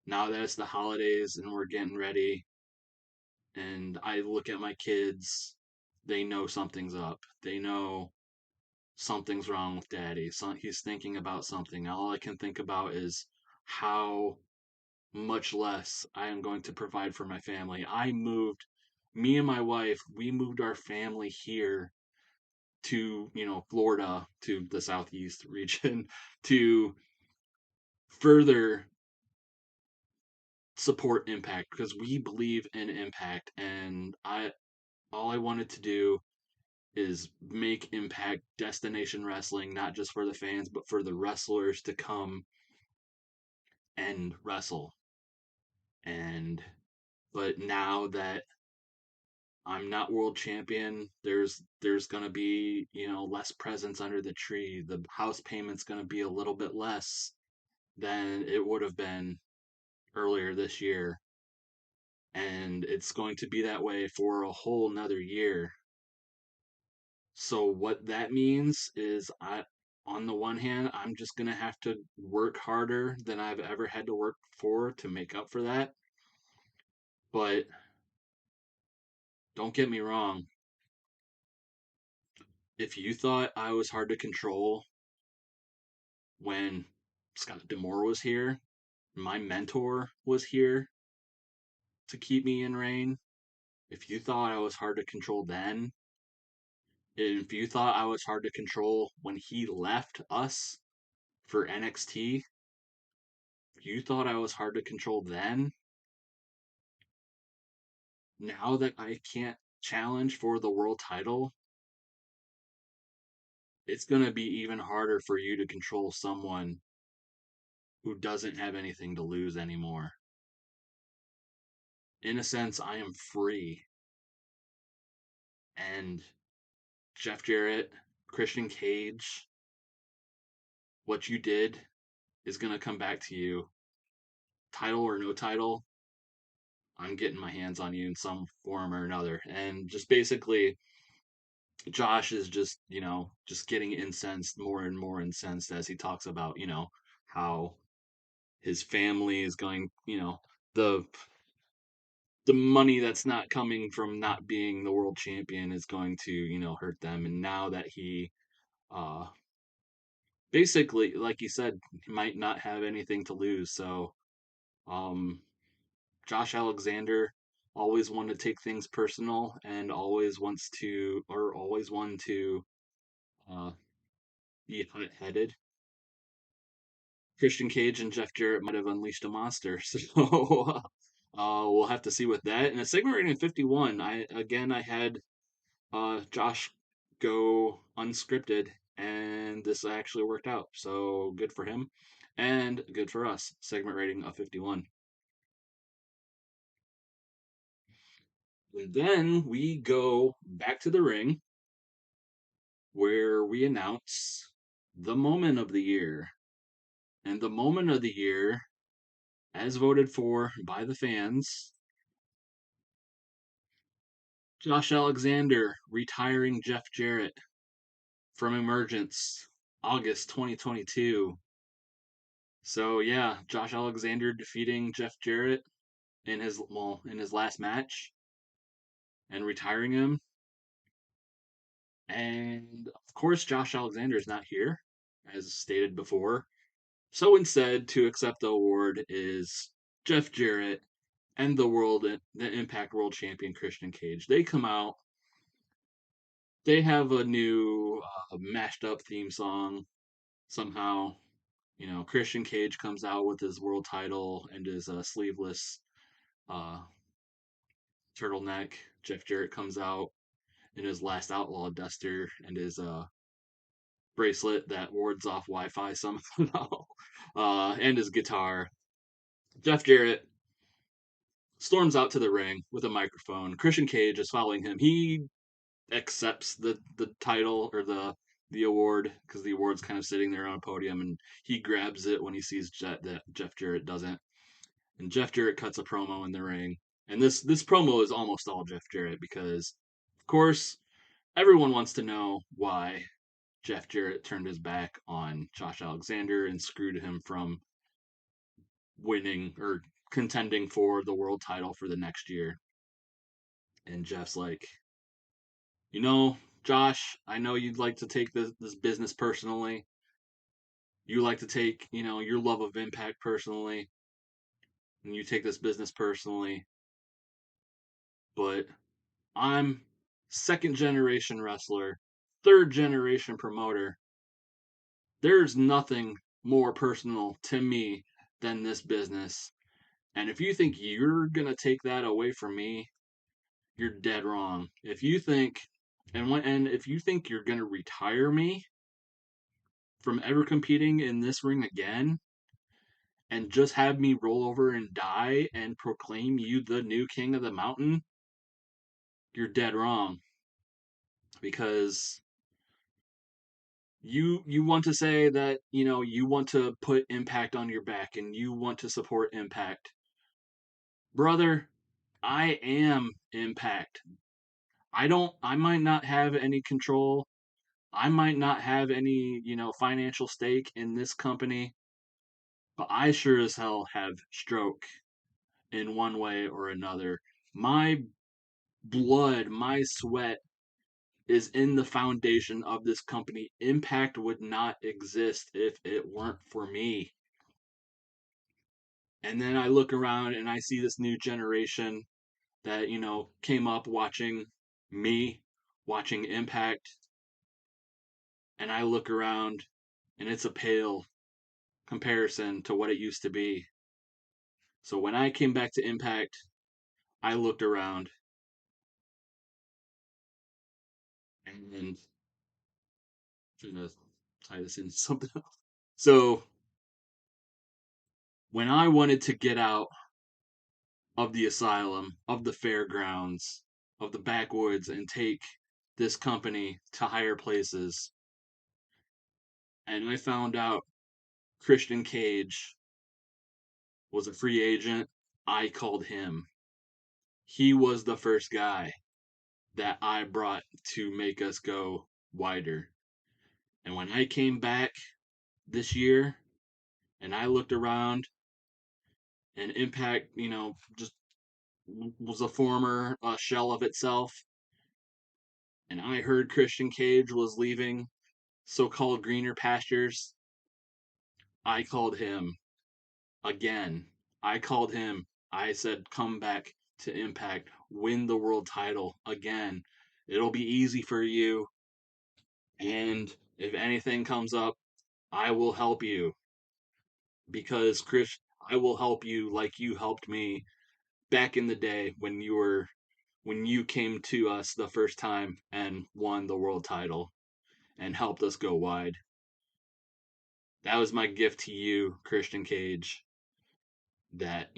now that it's the holidays and we're getting ready, and I look at my kids, they know something's up. They know something's wrong with daddy. He's thinking about something. All I can think about is how much less I am going to provide for my family. Me and my wife, we moved our family here to, Florida, to the southeast region, to further support Impact because we believe in Impact. And all I wanted to do is make Impact destination wrestling, not just for the fans, but for the wrestlers to come and wrestle. And but now that I'm not world champion, there's gonna be, less presents under the tree. The house payment's gonna be a little bit less than it would have been earlier this year. And it's going to be that way for a whole nother year. So what that means is on the one hand, I'm just gonna have to work harder than I've ever had to work for to make up for that. But don't get me wrong, if you thought I was hard to control when Scott Demore was here, my mentor was here to keep me in reign. If you thought I was hard to control then, if you thought I was hard to control when he left us for NXT, if you thought I was hard to control then, now that I can't challenge for the world title, it's going to be even harder for you to control someone who doesn't have anything to lose anymore. In a sense, I am free. And Jeff Jarrett, Christian Cage, what you did is going to come back to you. Title or no title, I'm getting my hands on you in some form or another. And just basically, Josh is just getting incensed, more and more incensed as he talks about, how his family is going, the the money that's not coming from not being the world champion is going to, hurt them. And now that he uh basically, like you said, he might not have anything to lose. So um Josh Alexander always wanted to take things personal and always wanted to uh be hot-headed. Christian Cage and Jeff Jarrett might have unleashed a monster. So we'll have to see with that. And a segment rating of 51. I had Josh go unscripted, and this actually worked out. So good for him, and good for us. Segment rating of 51. And then we go back to the ring where we announce the moment of the year. And the moment of the year, as voted for by the fans, Josh Alexander retiring Jeff Jarrett from Emergence, August 2022. So yeah, Josh Alexander defeating Jeff Jarrett in his last match and retiring him. And of course, Josh Alexander is not here, as stated before. So instead, to accept the award is Jeff Jarrett and the Impact World Champion Christian Cage. They come out. They have a new mashed up theme song somehow. Christian Cage comes out with his world title and his sleeveless uh, turtleneck. Jeff Jarrett comes out in his last Outlaw duster and his bracelet that wards off Wi-Fi somehow, and his guitar. Jeff Jarrett storms out to the ring with a microphone. Christian Cage is following him. He accepts the title or the award because the award's kind of sitting there on a podium, and he grabs it when he sees that Jeff Jarrett doesn't. And Jeff Jarrett cuts a promo in the ring. And this promo is almost all Jeff Jarrett because, of course, everyone wants to know why Jeff Jarrett turned his back on Josh Alexander and screwed him from winning or contending for the world title for the next year. And Jeff's like, Josh, I know you'd like to take this business personally. You like to take, your love of Impact personally, and you take this business personally. But I'm second generation wrestler, third generation promoter. There's nothing more personal to me than this business. And if you think you're going to take that away from me, you're dead wrong. If you think if you think you're going to retire me from ever competing in this ring again and just have me roll over and die and proclaim you the new king of the mountain, you're dead wrong because you want to say that, you want to put Impact on your back and you want to support Impact. Brother, I am Impact. I might not have any control. I might not have any, financial stake in this company, but I sure as hell have stroke in one way or another. My blood, my sweat is in the foundation of this company. Impact would not exist if it weren't for me. And then I look around and I see this new generation that, came up watching me, watching Impact, and I look around and it's a pale comparison to what it used to be. So when I came back to Impact, I looked around and trying to tie this into something else. So when I wanted to get out of the asylum, of the fairgrounds, of the backwoods, and take this company to higher places, and I found out Christian Cage was a free agent, I called him. He was the first guy that I brought to make us go wider. And when I came back this year and I looked around and Impact, just was a former shell of itself, and I heard Christian Cage was leaving so-called greener pastures, I called him again. I called him. I said, come back to Impact, win the world title again. It'll be easy for you. And if anything comes up, I will help you because Chris, I will help you like you helped me back in the day when you came to us the first time and won the world title and helped us go wide. That was my gift to you, Christian Cage, that,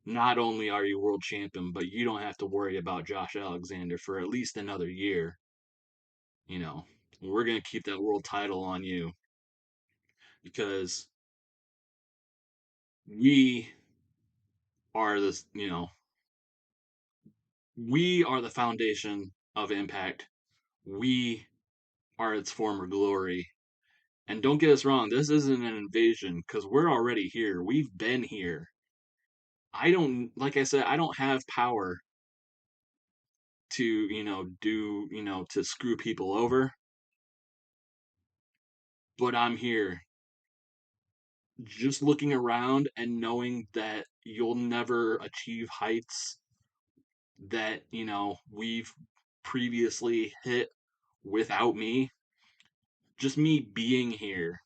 not only are you world champion, but you don't have to worry about Josh Alexander for at least another year. You know, we're going to keep that world title on you because we are this, we are the foundation of Impact. We are its former glory. And don't get us wrong, this isn't an invasion because we're already here. We've been here. Like I said, I don't have power to, to screw people over, but I'm here just looking around and knowing that you'll never achieve heights that, we've previously hit without me. Just me being here,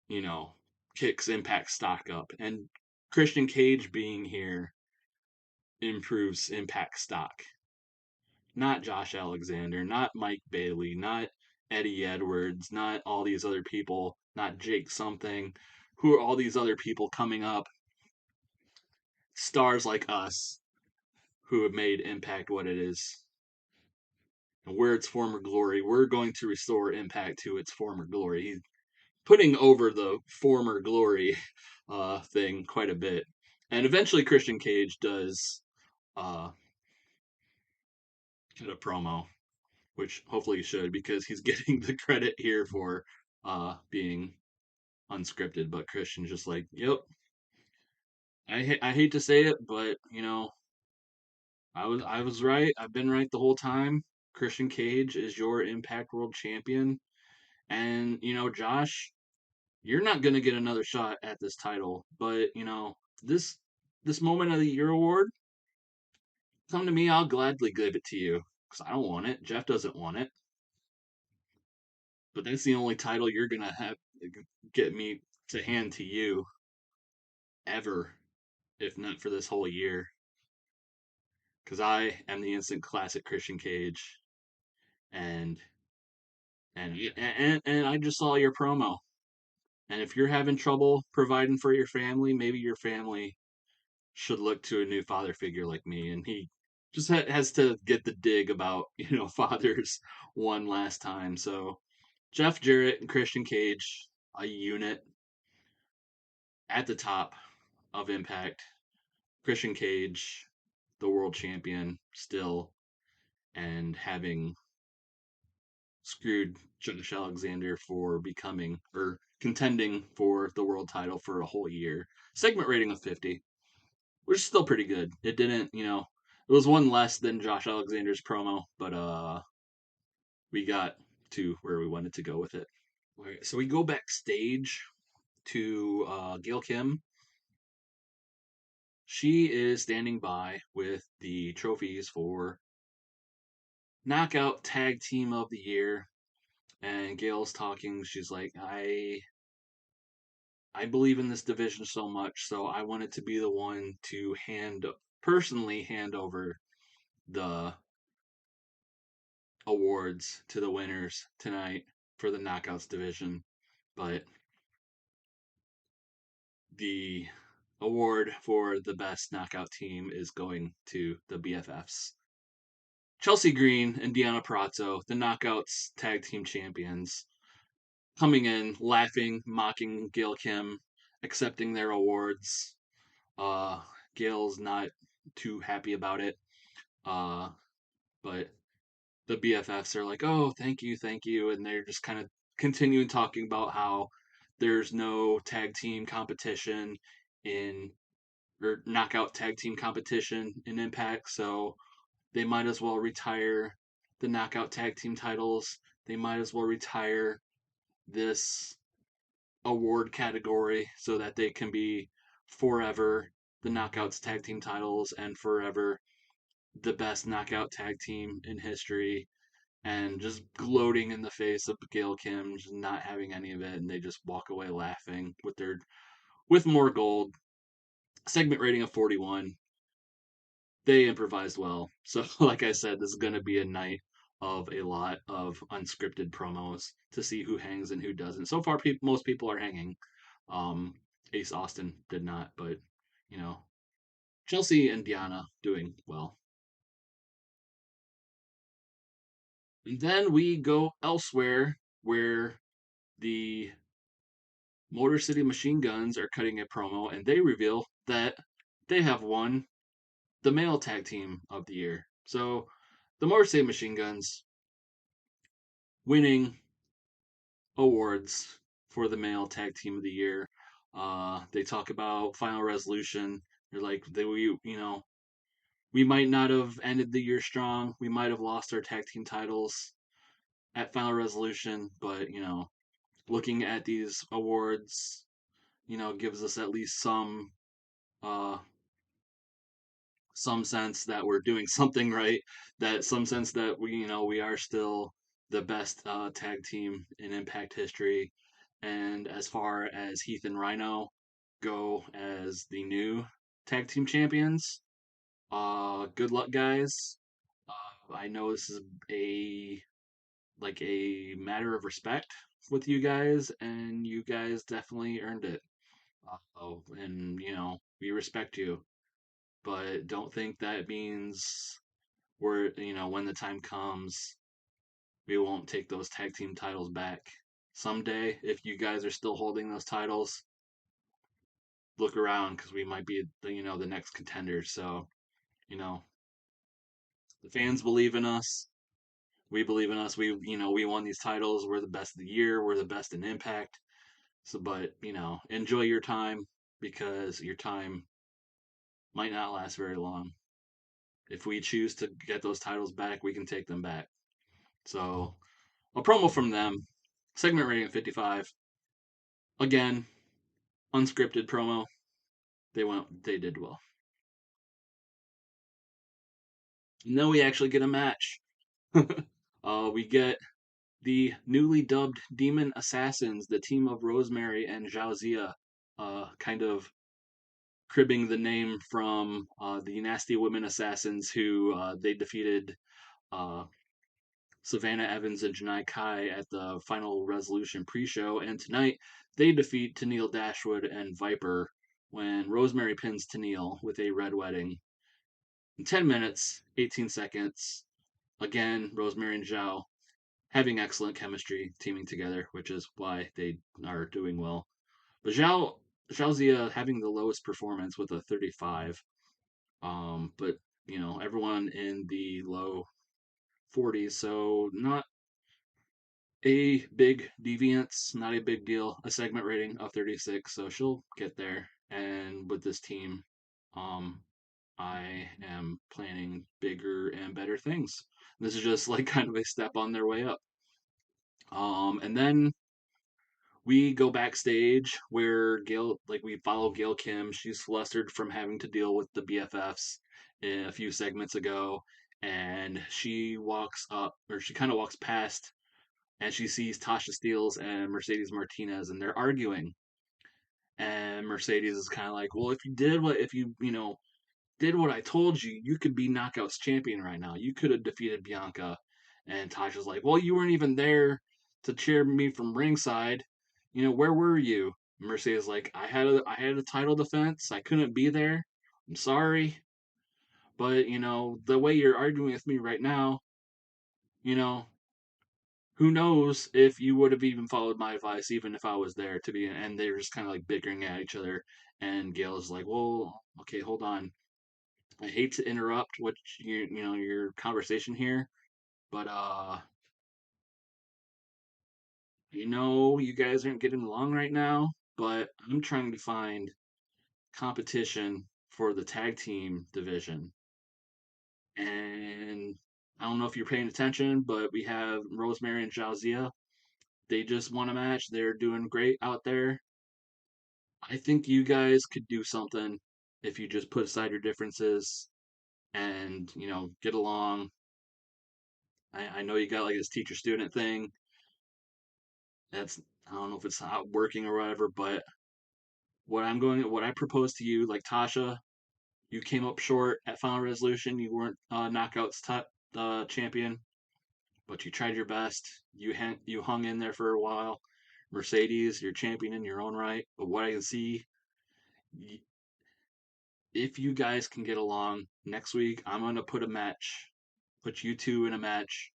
you know, kicks Impact stock up. And Christian Cage being here improves Impact stock. not Josh Alexander, not Mike Bailey, not Eddie Edwards, not all these other people, not Jake something. Who are all these other people coming up? Stars like us who have made Impact what it is and where its former glory. We're going to restore Impact to its former glory. He's putting over the former glory thing quite a bit. And eventually Christian Cage does get a promo, which hopefully he should because he's getting the credit here for being unscripted. But Christian's just like, yep, I hate to say it, but I was right. I've been right the whole time. Christian Cage is your Impact World Champion, and Josh, you're not gonna get another shot at this title. But this this Moment of the Year award, come to me, I'll gladly give it to you because I don't want it. Jeff doesn't want it, but that's the only title you're gonna have get me to hand to you ever, if not for this whole year, because I am the instant classic Christian Cage, and and I just saw your promo. And if you're having trouble providing for your family, maybe your family should look to a new father figure like me. And he just has to get the dig about fathers one last time. So Jeff Jarrett and Christian Cage, a unit at the top of Impact. Christian Cage, the world champion, still, and having screwed Josh Alexander for becoming or contending for the world title for a whole year. Segment rating of 50, which is still pretty good. It didn't, it was one less than Josh Alexander's promo, but we got to where we wanted to go with it. Right, so we go backstage to Gail Kim. She is standing by with the trophies for Knockout Tag Team of the Year, and Gail's talking. She's like, I believe in this division so much, so I wanted to be the one to personally hand over the awards to the winners tonight for the Knockouts division. But the award for the best knockout team is going to the BFFs. Chelsea Green and Deanna Prato, the Knockouts tag team champions, coming in, laughing, mocking Gail Kim, accepting their awards. Uh, Gail's not too happy about it. Uh, but the BFFs are like, "Oh, thank you," and they're just kind of continuing talking about how there's no tag team competition in or knockout tag team competition in Impact, so they might as well retire the knockout tag team titles. They might as well retire this award category so that they can be forever the knockouts tag team titles and forever the best knockout tag team in history, and just gloating in the face of Gail Kim, just not having any of it, and they just walk away laughing with more gold. Segment rating of 41. They improvised well. So like I said, this is gonna be a night of a lot of unscripted promos to see who hangs and who doesn't. So far, most people are hanging. Um, Ace Austin did not, but you know, Chelsea and Diana doing well. And then we go elsewhere where the Motor City Machine Guns are cutting a promo and they reveal that they have won the male tag team of the year. So the Motor City Machine Guns winning awards for the male tag team of the year. They talk about Final Resolution. They're like we might not have ended the year strong. We might have lost our tag team titles at Final Resolution, but looking at these awards, gives us at least uh some sense that we're doing something right, that some sense that we are still the best tag team in Impact history. And as far as Heath and Rhino go as the new tag team champions, good luck, guys. I know this is a like a matter of respect with you guys, and you guys definitely earned it. And we respect you, but don't think that means when the time comes, we won't take those tag team titles back. Someday, if you guys are still holding those titles, look around because we might be the next contenders. So you know the fans believe in us. We believe in us. We won these titles. We're the best of the year. We're the best in Impact. So, but enjoy your time because your time might not last very long. If we choose to get those titles back, we can take them back. So, a promo from them, segment rating 55. Again, unscripted promo. They did well. And then we actually get a match. We get the newly dubbed Demon Assassins, the team of Rosemary and Zhaozia, kind of cribbing the name from the Nasty Women Assassins, who they defeated uh, Savannah Evans and Janai Kai at the Final Resolution pre-show, and tonight they defeat Tennille Dashwood and Viper when Rosemary pins Tennille with a red wedding. In 10 minutes, 18 seconds, again, Rosemary and Zhao having excellent chemistry, teaming together, which is why they are doing well. But Zhao having the lowest performance with a 35. But everyone in the low 40s, so not a big deviance, not a big deal. A segment rating of 36, so she'll get there. And with this team, um, I am planning bigger and better things. This is just like kind of a step on their way up. And then we go backstage where Gail, like we follow Gail Kim. She's flustered from having to deal with the BFFs a few segments ago, and she walks up, or she kind of walks past, and she sees Tasha Steeles and Mercedes Martinez, and they're arguing. And Mercedes is kind of like, well, if you did what I told you, you could be Knockouts champion right now. You could have defeated Bianca. And Tasha's like, well, you weren't even there to cheer me from ringside. Where were you? Mercedes like, I had a title defense. I couldn't be there. I'm sorry, but the way you're arguing with me right now, you know, who knows if you would have even followed my advice, even if I was there to be. And they're just kind of like bickering at each other. And Gail is like, well, okay, hold on. I hate to interrupt what your conversation here, but you guys aren't getting along right now, but I'm trying to find competition for the tag team division. And I don't know if you're paying attention, but we have Rosemary and Jalzia. They just won a match. They're doing great out there. I think you guys could do something if you just put aside your differences and, get along. I know you got like this teacher student thing. That's I don't know if it's not working or whatever, but what I propose to you, like Tasha, you came up short at Final Resolution. You weren't Knockouts champion, but you tried your best. You hung in there for a while. Mercedes, you're champion in your own right. But what I can see, if you guys can get along next week, I'm gonna put you two in a match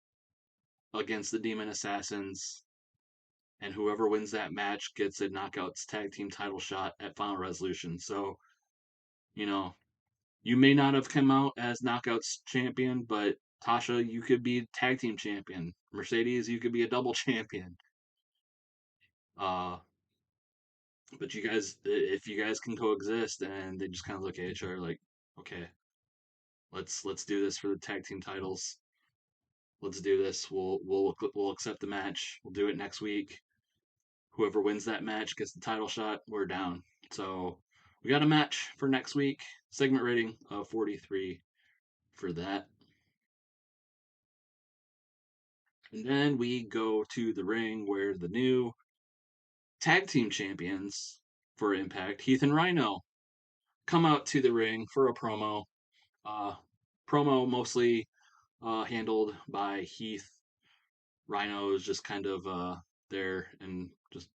against the Demon Assassins, and whoever wins that match gets a Knockouts tag team title shot at Final Resolution. So, you know, you may not have come out as Knockouts champion, but Tasha, you could be tag team champion. Mercedes, you could be a double champion. Uh, but if you guys can coexist, and they just kind of look at each other like, okay, let's do this for the tag team titles. Let's do this. We'll accept the match. We'll do it next week. Whoever wins that match gets the title shot. We're down. So we got a match for next week. Segment rating of 43 for that. And then we go to the ring where the new tag team champions for Impact, Heath and Rhino, come out to the ring for a promo. Uh, Promo mostly handled by Heath. Rhino is just kind of there and just,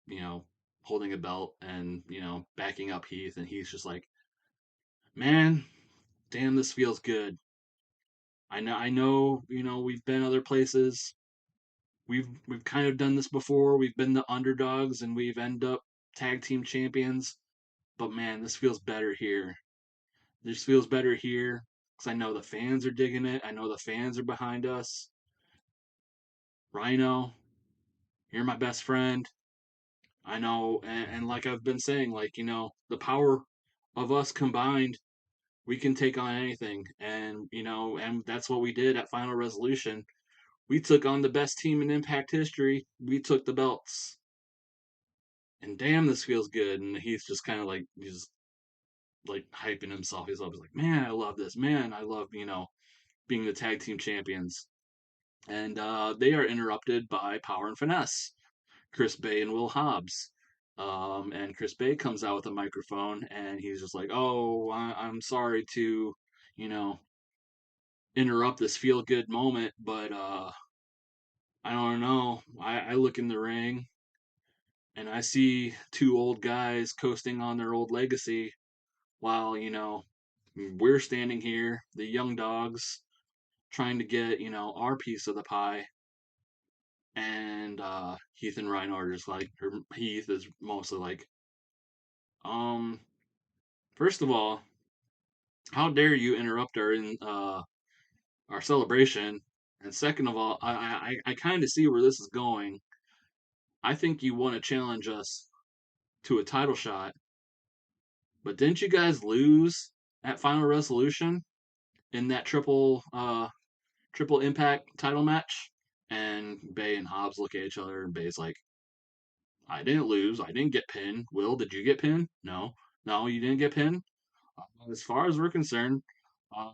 you know, holding a belt and, backing up Heath. And he's just like, man, damn, this feels good. I know, we've been other places. We've kind of done this before. We've been the underdogs and we've ended up tag team champions. But man, this feels better here. This feels better here because I know the fans are digging it. I know the fans are behind us. Rhino, you're my best friend. I know, and like I've been saying, like, the power of us combined, we can take on anything. And that's what we did at Final Resolution. We took on the best team in Impact history. We took the belts. And damn, this feels good. And he's just kind of like, he's like hyping himself. He's always like, man, I love this. Man, I love, being the tag team champions. And they are interrupted by Power and Finesse, Chris Bay and Will Hobbs. And Chris Bay comes out with a microphone and he's just like, oh, I'm sorry to, you know, interrupt this feel good moment, but I don't know. I look in the ring and I see two old guys coasting on their old legacy while, we're standing here, the young dogs, trying to get, our piece of the pie. And Heath and Rhino are just like, or Heath is mostly like, um, first of all, how dare you interrupt our celebration? And second of all, I kind of see where this is going. I think you want to challenge us to a title shot, but didn't you guys lose at Final Resolution in that triple impact title match? And Bay and Hobbs look at each other, and Bay's like, I didn't lose. I didn't get pinned. Will, did you get pinned? No. No, you didn't get pinned? As far as we're concerned, uh,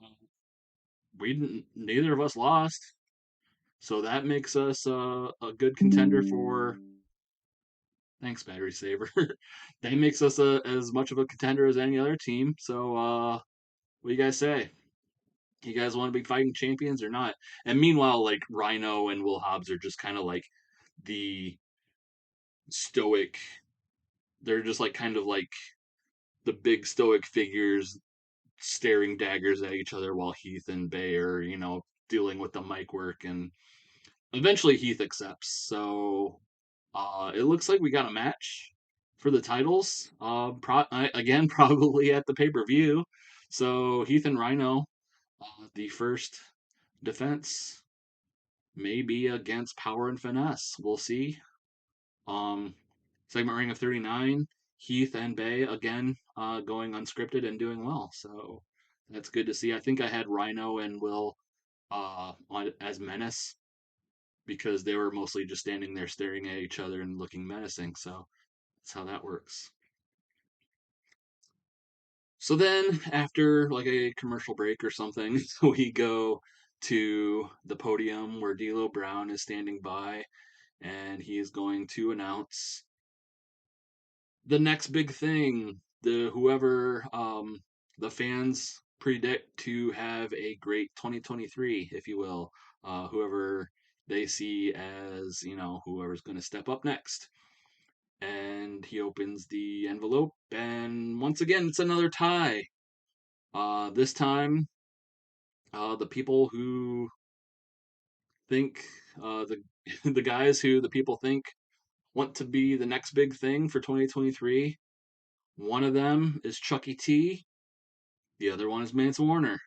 we didn't, neither of us lost. So that makes us a good contender for. Thanks, Battery Saver. That makes us as much of a contender as any other team. So, what do you guys say? You guys want to be fighting champions or not? And meanwhile, like Rhino and Will Hobbs are just kind of like the stoic. They're just like kind of like the big stoic figures staring daggers at each other while Heath and Bay are, dealing with the mic work. And eventually Heath accepts. So it looks like we got a match for the titles. Again, probably at the pay per view. So Heath and Rhino, the first defense may be against Power and Finesse. We'll see. Um, Segment ring of 39. Heath and Bay again going unscripted and doing well. So that's good to see. I think I had Rhino and Will as Menace because they were mostly just standing there staring at each other and looking menacing. So that's how that works. So then, after like a commercial break or something, we go to the podium where D'Lo Brown is standing by, and he is going to announce the next big thing. The whoever the fans predict to have a great 2023, if you will. Whoever they see as whoever's going to step up next. And he opens the envelope, and once again, it's another tie. This time, the people who think the the guys who the people think want to be the next big thing for 2023. One of them is Chucky T. The other one is Mance Warner.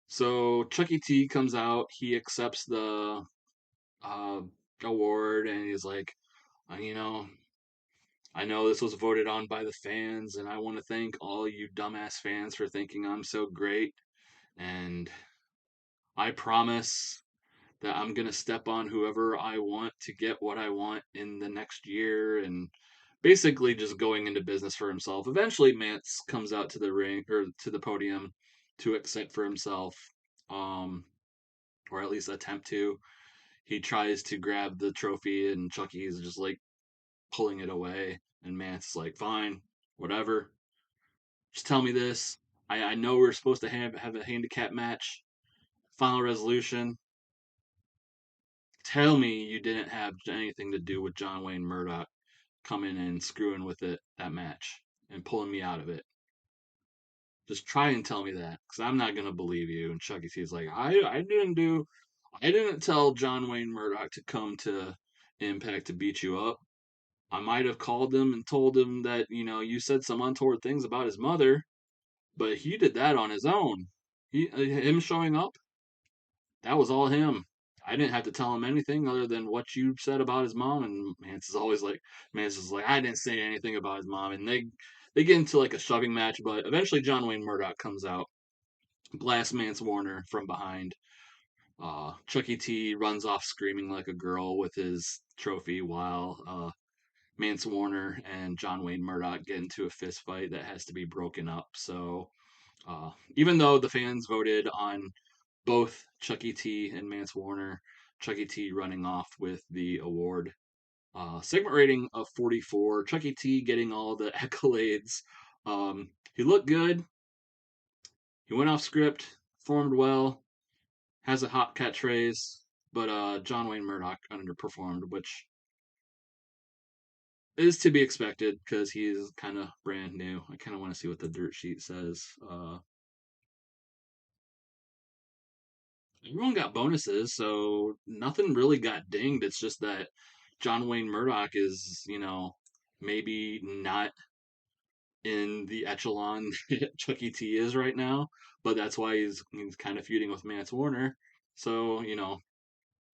So Chucky T comes out. He accepts the uh, award, and he's like, you know, I know this was voted on by the fans, and I want to thank all you dumbass fans for thinking I'm so great. And I promise that I'm going to step on whoever I want to get what I want in the next year. And basically just going into business for himself. Eventually, Mance comes out to the ring or to the podium to accept for himself, um, or at least attempt to. He tries to grab the trophy, and Chucky's just like pulling it away. And Mance is like, fine, whatever. Just tell me this. I know we're supposed to have a handicap match. Final resolution. Tell me you didn't have anything to do with John Wayne Murdoch coming and screwing with it that match and pulling me out of it. Just try and tell me that, because I'm not gonna believe you. And Chucky T's like, I didn't tell John Wayne Murdoch to come to Impact to beat you up. I might have called him and told him that you said some untoward things about his mother, but he did that on his own. Him showing up, that was all him. I didn't have to tell him anything other than what you said about his mom. And Mance is like, I didn't say anything about his mom. And they get into like a shoving match, but eventually John Wayne Murdoch comes out, blasts Mance Warner from behind. Chucky T runs off screaming like a girl with his trophy while Mance Warner and John Wayne Murdoch get into a fist fight that has to be broken up. So even though the fans voted on both Chucky T and Mance Warner, Chucky T running off with the award. Segment rating of 44. Chucky T getting all the accolades. He looked good. He went off script, performed well, has a hot catchphrase, but John Wayne Murdoch underperformed, which is to be expected because he is kind of brand new. I kind of want to see what the dirt sheet says. Everyone got bonuses, so nothing really got dinged. It's just that John Wayne Murdoch is, maybe not in the echelon Chucky T is right now, but that's why he's kind of feuding with Mance Warner. So,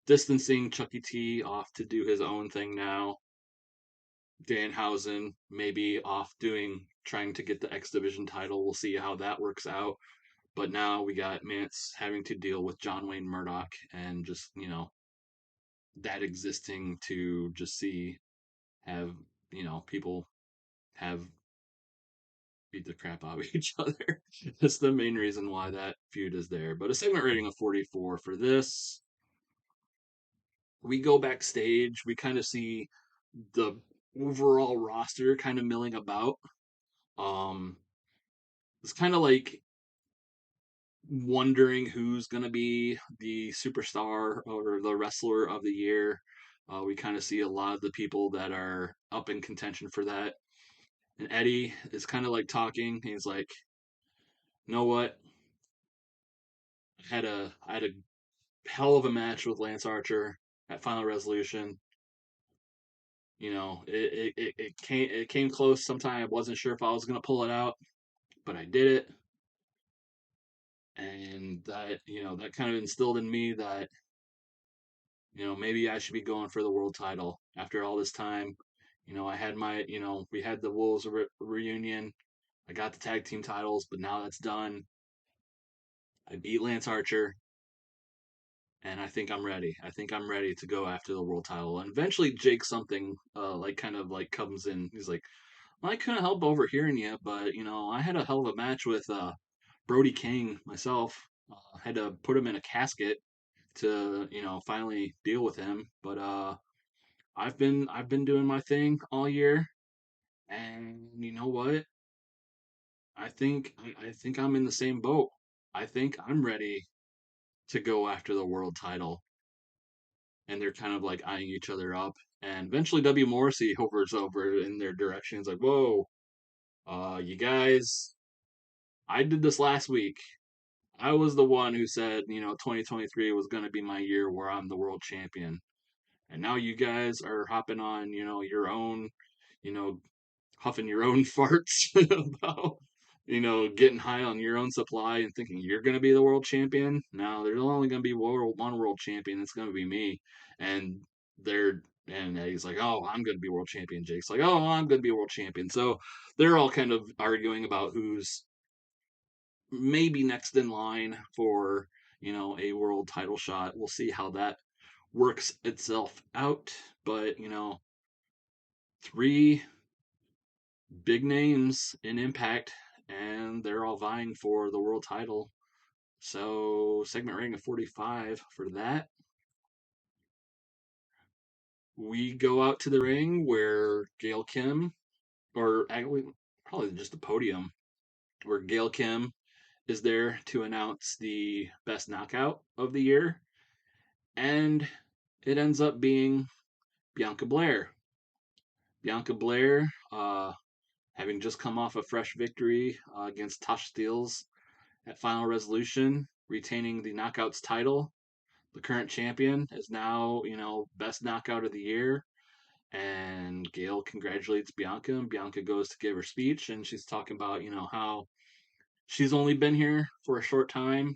distancing Chucky T off to do his own thing now. Danhausen maybe off trying to get the X Division title. We'll see how that works out. But now we got Mance having to deal with John Wayne Murdoch and just, that existing to just see have, people have beat the crap out of each other. That's the main reason why that feud is there. But a segment rating of 44 for this. We go backstage, we kind of see the overall roster kind of milling about. Um, it's kind of like wondering who's going to be the superstar or the wrestler of the year. We kind of see a lot of the people that are up in contention for that. And Eddie is kind of like talking. He's like, "You know what? I had a hell of a match with Lance Archer at Final Resolution. It came close. Sometime I wasn't sure if I was gonna pull it out, but I did it, and that kind of instilled in me that maybe I should be going for the world title after all this time. I had we had the Wolves reunion. I got the tag team titles, but now that's done. I beat Lance Archer, and I think I'm ready. I think I'm ready to go after the world title. And eventually, Jake something like kind of like comes in. He's like, well, I couldn't help overhearing you, but I had a hell of a match with Brody King myself. Had to put him in a casket to finally deal with him. But I've been doing my thing all year, and you know what? I think I'm in the same boat. I think I'm ready to go after the world title. And they're kind of like eyeing each other up. And eventually W. Morrissey hovers over in their direction. He's like, whoa, you guys, I did this last week. I was the one who said, 2023 was going to be my year where I'm the world champion. And now you guys are hopping on, your own, you know, huffing your own farts about, getting high on your own supply and thinking you're going to be the world champion. No, there's only going to be one world champion. It's going to be me. And they're, and he's like, oh, I'm going to be world champion. Jake's like, oh, I'm going to be world champion. So they're all kind of arguing about who's maybe next in line for, a world title shot. We'll see how that works itself out. But, three big names in Impact, and they're all vying for the world title. So, segment rating of 45 for that. We go out to the ring where Gail Kim, or actually, probably just the podium, where Gail Kim is there to announce the best knockout of the year, and it ends up being Bianca Blair. Bianca Blair, having just come off a fresh victory against Tasha Steelz at Final Resolution, retaining the Knockouts title. The current champion is now, best knockout of the year. And Gail congratulates Bianca, and Bianca goes to give her speech, and she's talking about, how she's only been here for a short time,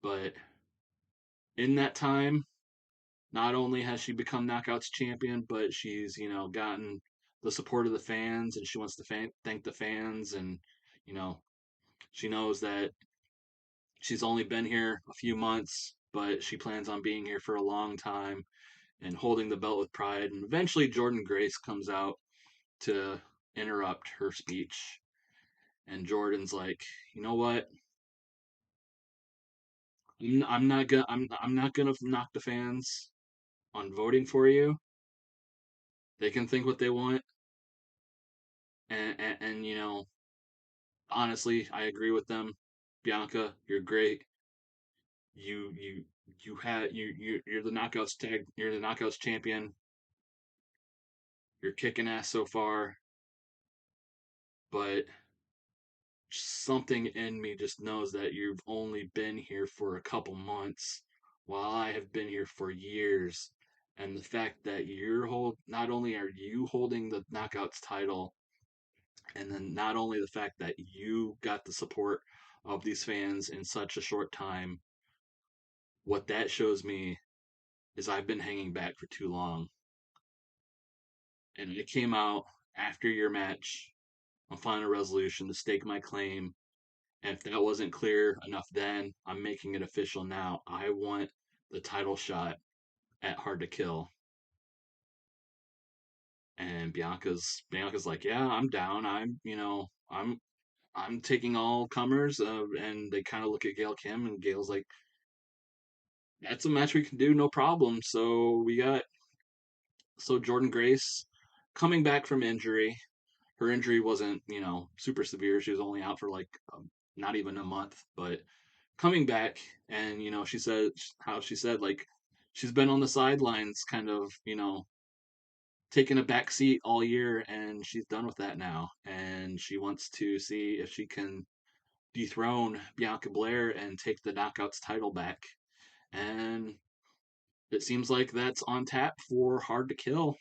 but in that time, not only has she become Knockouts champion, but she's, gotten the support of the fans, and she wants to thank the fans, and, you know, she knows that she's only been here a few months, but she plans on being here for a long time and holding the belt with pride. And eventually, Jordan Grace comes out to interrupt her speech. And Jordan's like, you know what? I'm not gonna I'm not gonna knock the fans on voting for you. They can think what they want, and honestly, I agree with them. Bianca, you're great. You you had you're the you're the knockouts champion. You're kicking ass so far, but something in me just knows that you've only been here for a couple months while I have been here for years. And the fact that not only are you holding the knockouts title, and then not only the fact that you got the support of these fans in such a short time, what that shows me is I've been hanging back for too long. And it came out after your match on Final Resolution to stake my claim. And if that wasn't clear enough then, I'm making it official now. I want the title shot at Hard to Kill. And Bianca's like, yeah, I'm down. I'm taking all comers. And they kind of look at Gail Kim, and Gail's like, that's a match we can do, no problem. So Jordan Grace coming back from injury. Her injury wasn't, super severe. She was only out for like not even a month, but coming back, and she said how she said like she's been on the sidelines, kind of, taking a back seat all year, and she's done with that now, and she wants to see if she can dethrone Bianca Blair and take the Knockouts title back. And it seems like that's on tap for Hard to Kill.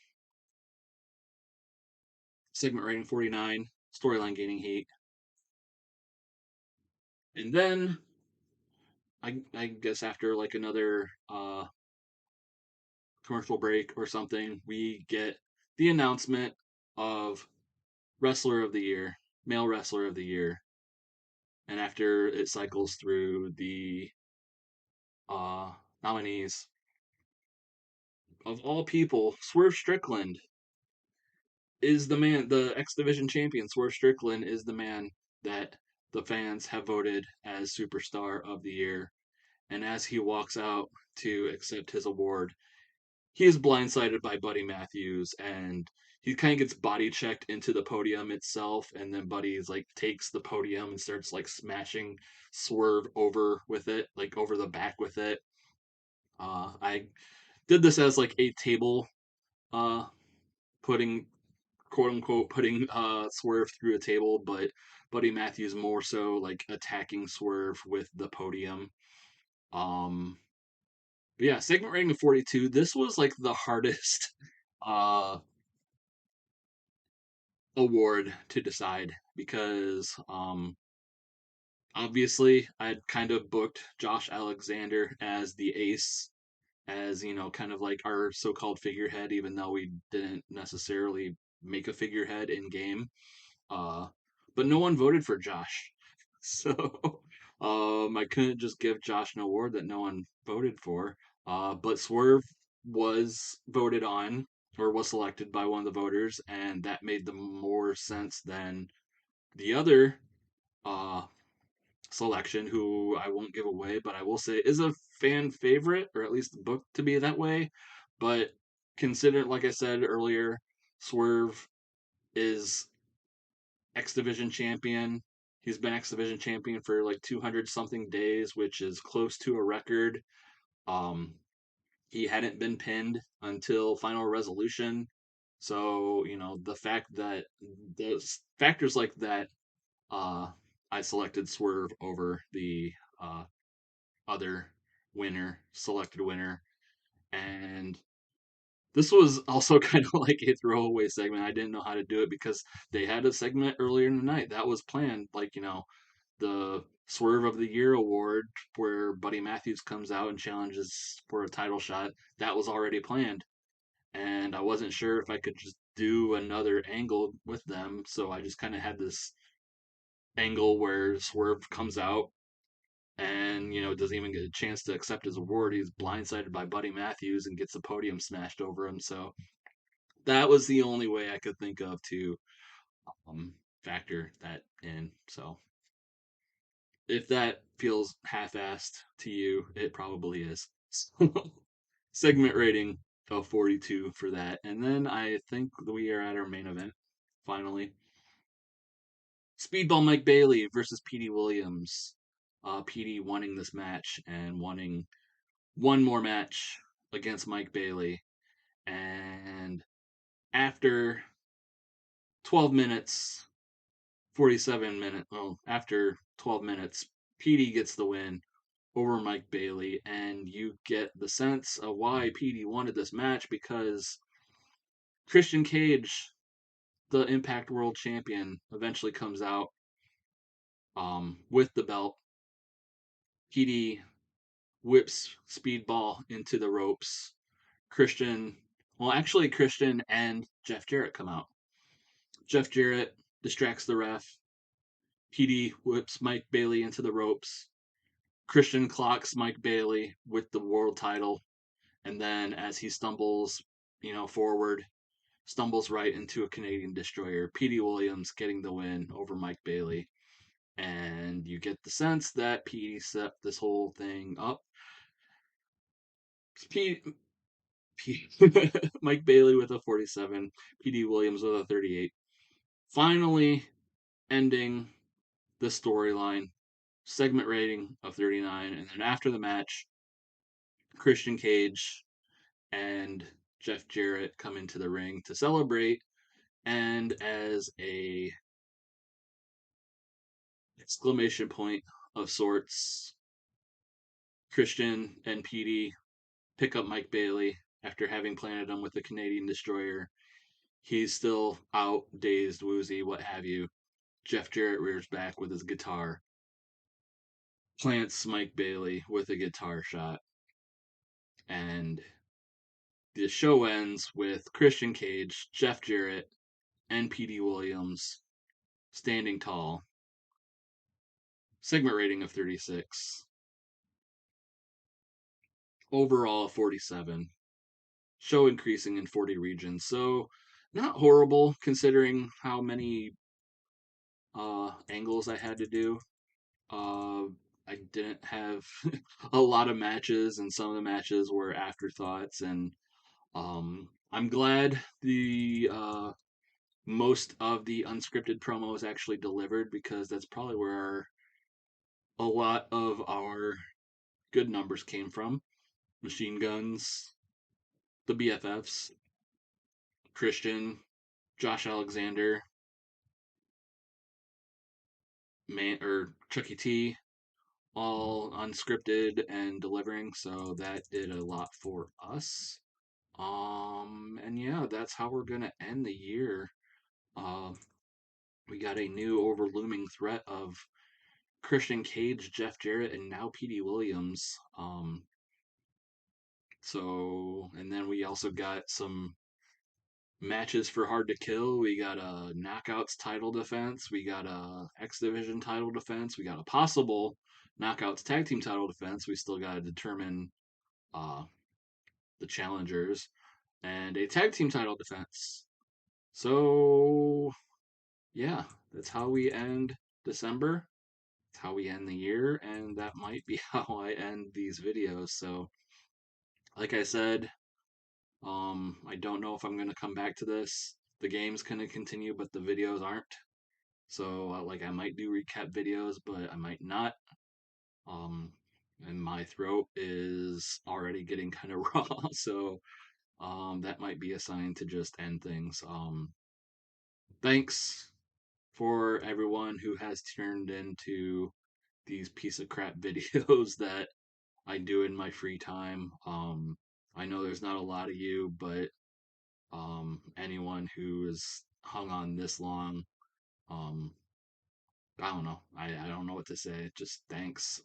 Segment rating 49, storyline gaining heat. And then I guess after like another commercial break or something, we get the announcement of Wrestler of the Year, Male Wrestler of the Year. And after it cycles through the nominees, of all people, Swerve Strickland is the man, the X Division champion. Swerve Strickland is the man that the fans have voted as Superstar of the Year. And as he walks out to accept his award, he is blindsided by Buddy Matthews, and he kind of gets body checked into the podium itself, and then Buddy's like takes the podium and starts like smashing Swerve over with it, like over the back with it. I did this as like a table, uh, putting quote unquote putting Swerve through a table, but Buddy Matthews more so like attacking Swerve with the podium. Um, but yeah, segment rating of 42. This was like the hardest uh award to decide because obviously I'd kind of booked Josh Alexander as the ace, as kind of like our so-called figurehead, even though we didn't necessarily make a figurehead in game. uh but no one voted for Josh. So I couldn't just give Josh an award that no one voted for. But Swerve was voted on, or was selected by one of the voters, and that made the more sense than the other uh, selection, who I won't give away, but I will say is a fan favorite, or at least booked to be that way. But consider, like I said earlier, Swerve is X Division champion. He's been X Division champion for like 200 something days, which is close to a record. Um, he hadn't been pinned until Final Resolution. So, the fact that those factors like that, uh, I selected Swerve over the uh, other selected winner. And this was also kind of like a throwaway segment. I didn't know how to do it because they had a segment earlier in the night that was planned, like, the Swerve of the Year award where Buddy Matthews comes out and challenges for a title shot. That was already planned. And I wasn't sure if I could just do another angle with them. So I just kind of had this angle where Swerve comes out and, doesn't even get a chance to accept his award. He's blindsided by Buddy Matthews and gets the podium smashed over him. So that was the only way I could think of to um, factor that in. So if that feels half-assed to you, it probably is. Segment rating of 42 for that. And then I think we are at our main event, finally. Speedball Mike Bailey versus Petey Williams. Petey wanting this match and wanting one more match against Mike Bailey. And after 12 minutes, 47 minutes, well, after 12 minutes, Petey gets the win over Mike Bailey, and you get the sense of why Petey wanted this match because Christian Cage, the Impact World Champion, eventually comes out with the belt. Petey whips Speedball into the ropes. Christian and Jeff Jarrett come out. Jeff Jarrett distracts the ref. Petey whips Mike Bailey into the ropes. Christian clocks Mike Bailey with the world title, and then as he stumbles, forward, stumbles right into a Canadian destroyer. Petey Williams getting the win over Mike Bailey, and you get the sense that Petey set this whole thing up. Pete, Mike Bailey with a 47, Petey Williams with a 38. Finally, ending the storyline, segment rating of 39, and then after the match, Christian Cage and Jeff Jarrett come into the ring to celebrate, and as a exclamation point of sorts, Christian and Petey pick up Mike Bailey after having planted him with the Canadian Destroyer. He's still out, dazed, woozy, what have you. Jeff Jarrett rears back with his guitar, plants Mike Bailey with a guitar shot, and the show ends with Christian Cage, Jeff Jarrett, and Petey Williams standing tall. Segment rating of 36. Overall 47. Show increasing in 40 regions. So not horrible considering how many angles I had to do. Uh, I didn't have a lot of matches, and some of the matches were afterthoughts. And I'm glad the most of the unscripted promos actually delivered because that's probably where a lot of our good numbers came from. Machine Guns, the BFFs, Christian, Josh Alexander, Chucky T, all unscripted and delivering. So that did a lot for us. And yeah, that's how we're gonna end the year. Uh, we got a new overlooming threat of Christian Cage, Jeff Jarrett, and now Petey Williams. And then we also got some matches for Hard to Kill. We got a Knockouts title defense. We got a X Division title defense. We got a possible Knockouts tag team title defense. We still got to determine uh, the challengers and a tag team title defense. So yeah, that's how we end December. That's how we end the year, and that might be how I end these videos. So, like I said, I don't know if I'm gonna come back to this. The game's gonna continue, but the videos aren't. So like I might do recap videos, but I might not. Um, and my throat is already getting kind of raw, so that might be a sign to just end things. Thanks for everyone who has turned into these piece of crap videos that I do in my free time. I know there's not a lot of you, but anyone who has hung on this long, um, I don't know. I don't know what to say. Just thanks.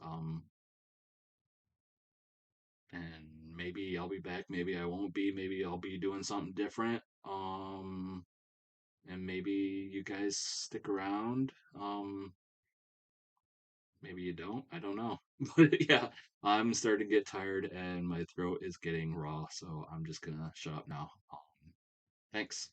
And maybe I'll be back. Maybe I won't be. Maybe I'll be doing something different. And maybe you guys stick around. Maybe you don't. I don't know. But yeah, I'm starting to get tired and my throat is getting raw, so I'm just gonna shut up now. Thanks.